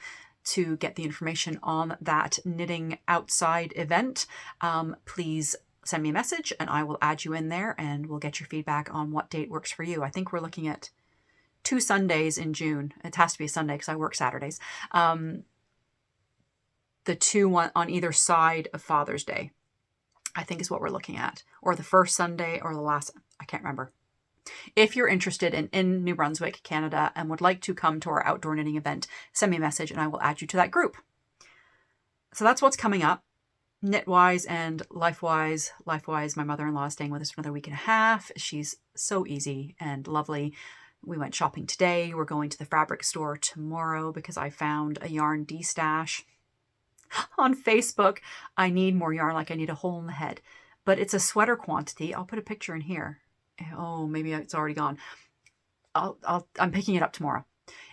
to get the information on that knitting outside event, please send me a message and I will add you in there and we'll get your feedback on what date works for you. I think we're looking at 2 Sundays in June. It has to be a Sunday because I work Saturdays. The 2 on either side of Father's Day, I think is what we're looking at. Or the first Sunday or the last, I can't remember. If you're interested in New Brunswick, Canada, and would like to come to our outdoor knitting event, send me a message and I will add you to that group. So that's what's coming up, knit-wise and life-wise. Life-wise, my mother-in-law is staying with us for another week and a half. She's so easy and lovely. We went shopping today. We're going to the fabric store tomorrow because I found a yarn de-stash on Facebook. I need more yarn, like I need a hole in the head. But it's a sweater quantity. I'll put a picture in here. Oh, maybe it's already gone. I'm picking it up tomorrow.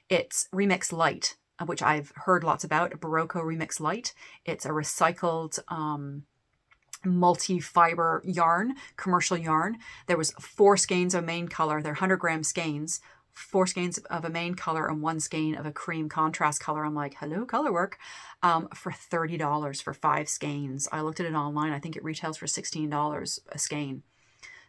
It's Remix Light, which I've heard lots about, a Barocco Remix Light. It's a recycled multi-fiber yarn, commercial yarn. There was 4 skeins of main color. They're 100-gram skeins, 4 skeins of a main color and 1 skein of a cream contrast color. I'm like, hello, color work, for $30 for 5 skeins. I looked at it online. I think it retails for $16 a skein.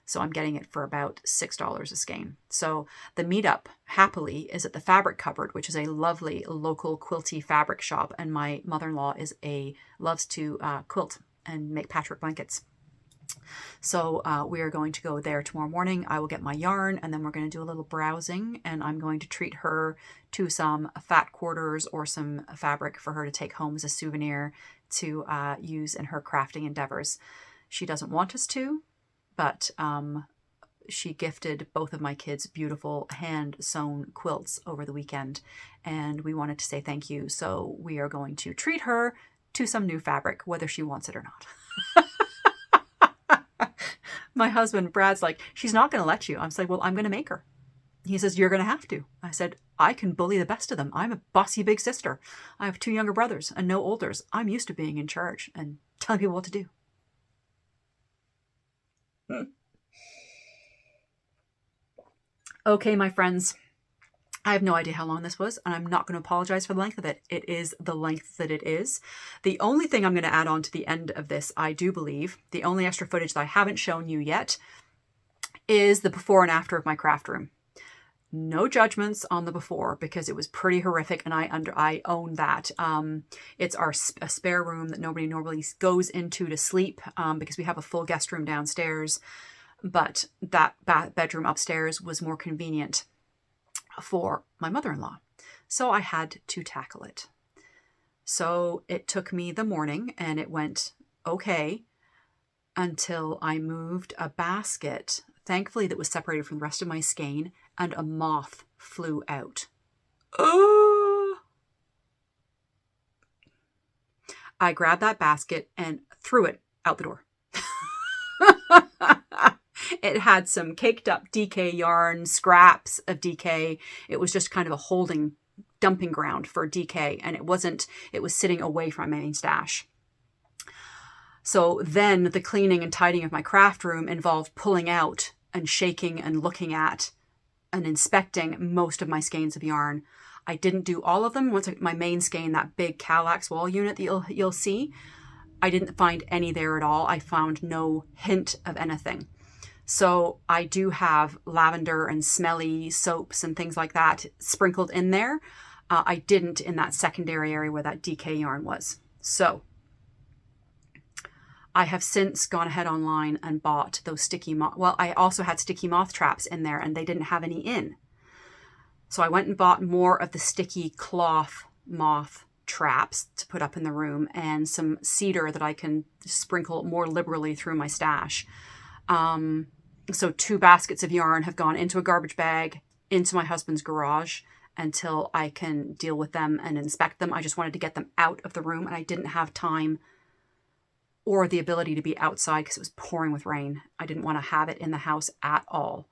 So I'm getting it for about $6 a skein. So the meetup, happily, is at the Fabric Cupboard, which is a lovely local quilty fabric shop. And my mother-in-law loves to quilt and make patchwork blankets. So we are going to go there tomorrow morning. I will get my yarn and then we're going to do a little browsing, and I'm going to treat her to some fat quarters or some fabric for her to take home as a souvenir to use in her crafting endeavors. She doesn't want us to, but she gifted both of my kids beautiful hand-sewn quilts over the weekend, and we wanted to say thank you. So we are going to treat her to some new fabric, whether she wants it or not. My husband, Brad's like, she's not going to let you. I'm like, well, I'm going to make her. He says, you're going to have to. I said, I can bully the best of them. I'm a bossy big sister. I have 2 younger brothers and no olders. I'm used to being in charge and telling people what to do. Okay, my friends. I have no idea how long this was, and I'm not going to apologize for the length of it. It is the length that it is. The only thing I'm going to add on to the end of this, I do believe, the only extra footage that I haven't shown you yet, is the before and after of my craft room. No judgments on the before, because it was pretty horrific, and I own that. It's a spare room that nobody normally goes into to sleep, because we have a full guest room downstairs, but that bedroom upstairs was more convenient for my mother-in-law. So I had to tackle it. So it took me the morning, and it went okay until I moved a basket, thankfully that was separated from the rest of my skein, and a moth flew out. I grabbed that basket and threw it out the door. It had some caked up DK yarn, scraps of DK. It was just kind of a dumping ground for DK, and it was sitting away from my main stash. So then the cleaning and tidying of my craft room involved pulling out and shaking and looking at and inspecting most of my skeins of yarn. I didn't do all of them. Once my main skein, that big Cowlax wall unit that you'll see, I didn't find any there at all. I found no hint of anything. So I do have lavender and smelly soaps and things like that sprinkled in there. I didn't in that secondary area where that DK yarn was. So I have since gone ahead online and bought those sticky moth. Well, I also had sticky moth traps in there, and they didn't have any in. So I went and bought more of the sticky cloth moth traps to put up in the room, and some cedar that I can sprinkle more liberally through my stash. So 2 baskets of yarn have gone into a garbage bag, into my husband's garage, until I can deal with them and inspect them. I just wanted to get them out of the room, and I didn't have time or the ability to be outside because it was pouring with rain. I didn't want to have it in the house at all.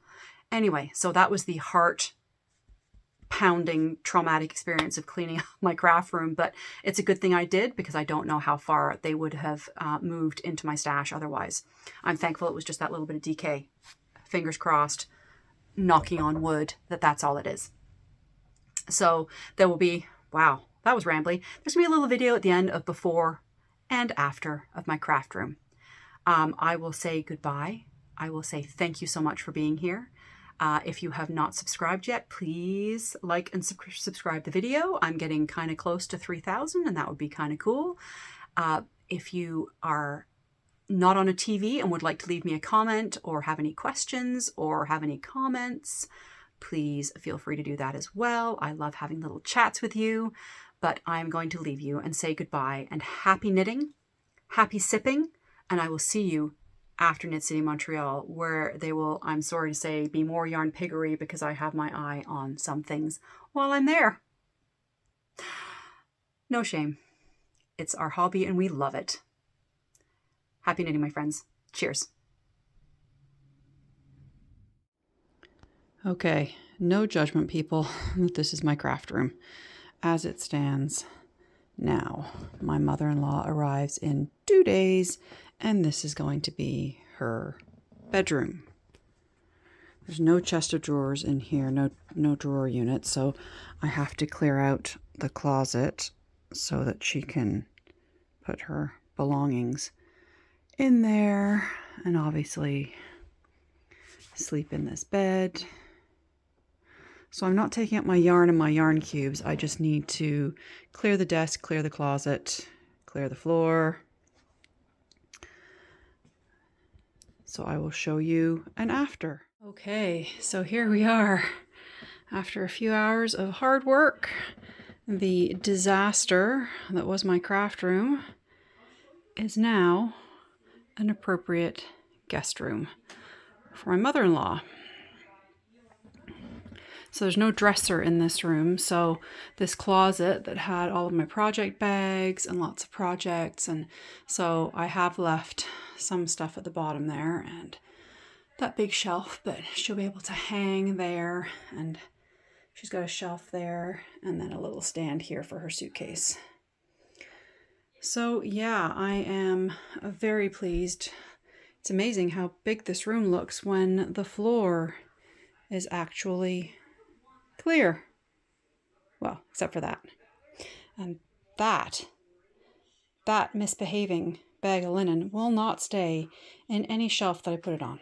Anyway, so that was the heart-pounding traumatic experience of cleaning up my craft room, but it's a good thing I did, because I don't know how far they would have moved into my stash otherwise. I'm thankful it was just that little bit of DK. Fingers crossed, knocking on wood, that's all it is. So there will be, wow, that was rambly. There's going to be a little video at the end of before and after of my craft room. I will say goodbye. I will say thank you so much for being here. If you have not subscribed yet, please like and subscribe the video. I'm getting kind of close to 3,000, and that would be kind of cool. If you are not on a TV and would like to leave me a comment, or have any questions, or have any comments, please feel free to do that as well. I love having little chats with you, but I'm going to leave you and say goodbye, and happy knitting, happy sipping, and I will see you after Knit City Montreal, where they will, I'm sorry to say, be more yarn piggery, because I have my eye on some things while I'm there. No shame. It's our hobby and we love it. Happy knitting, my friends. Cheers. Okay, no judgment, people. This is my craft room as it stands now. My mother-in-law arrives in 2 days, and this is going to be her bedroom. There's no chest of drawers in here, no drawer unit, so I have to clear out the closet so that she can put her belongings in there, and obviously sleep in this bed. So I'm not taking out my yarn and my yarn cubes. I just need to clear the desk, clear the closet, clear the floor. So I will show you an after. Okay, so here we are. After a few hours of hard work, the disaster that was my craft room is now an appropriate guest room for my mother-in-law. So there's no dresser in this room. So this closet that had all of my project bags and lots of projects. And so I have left some stuff at the bottom there, and that big shelf, but she'll be able to hang there, and she's got a shelf there and then a little stand here for her suitcase. So yeah, I am very pleased. It's amazing how big this room looks when the floor is actually clear. Well, except for that. And that misbehaving bag of linen will not stay in any shelf that I put it on.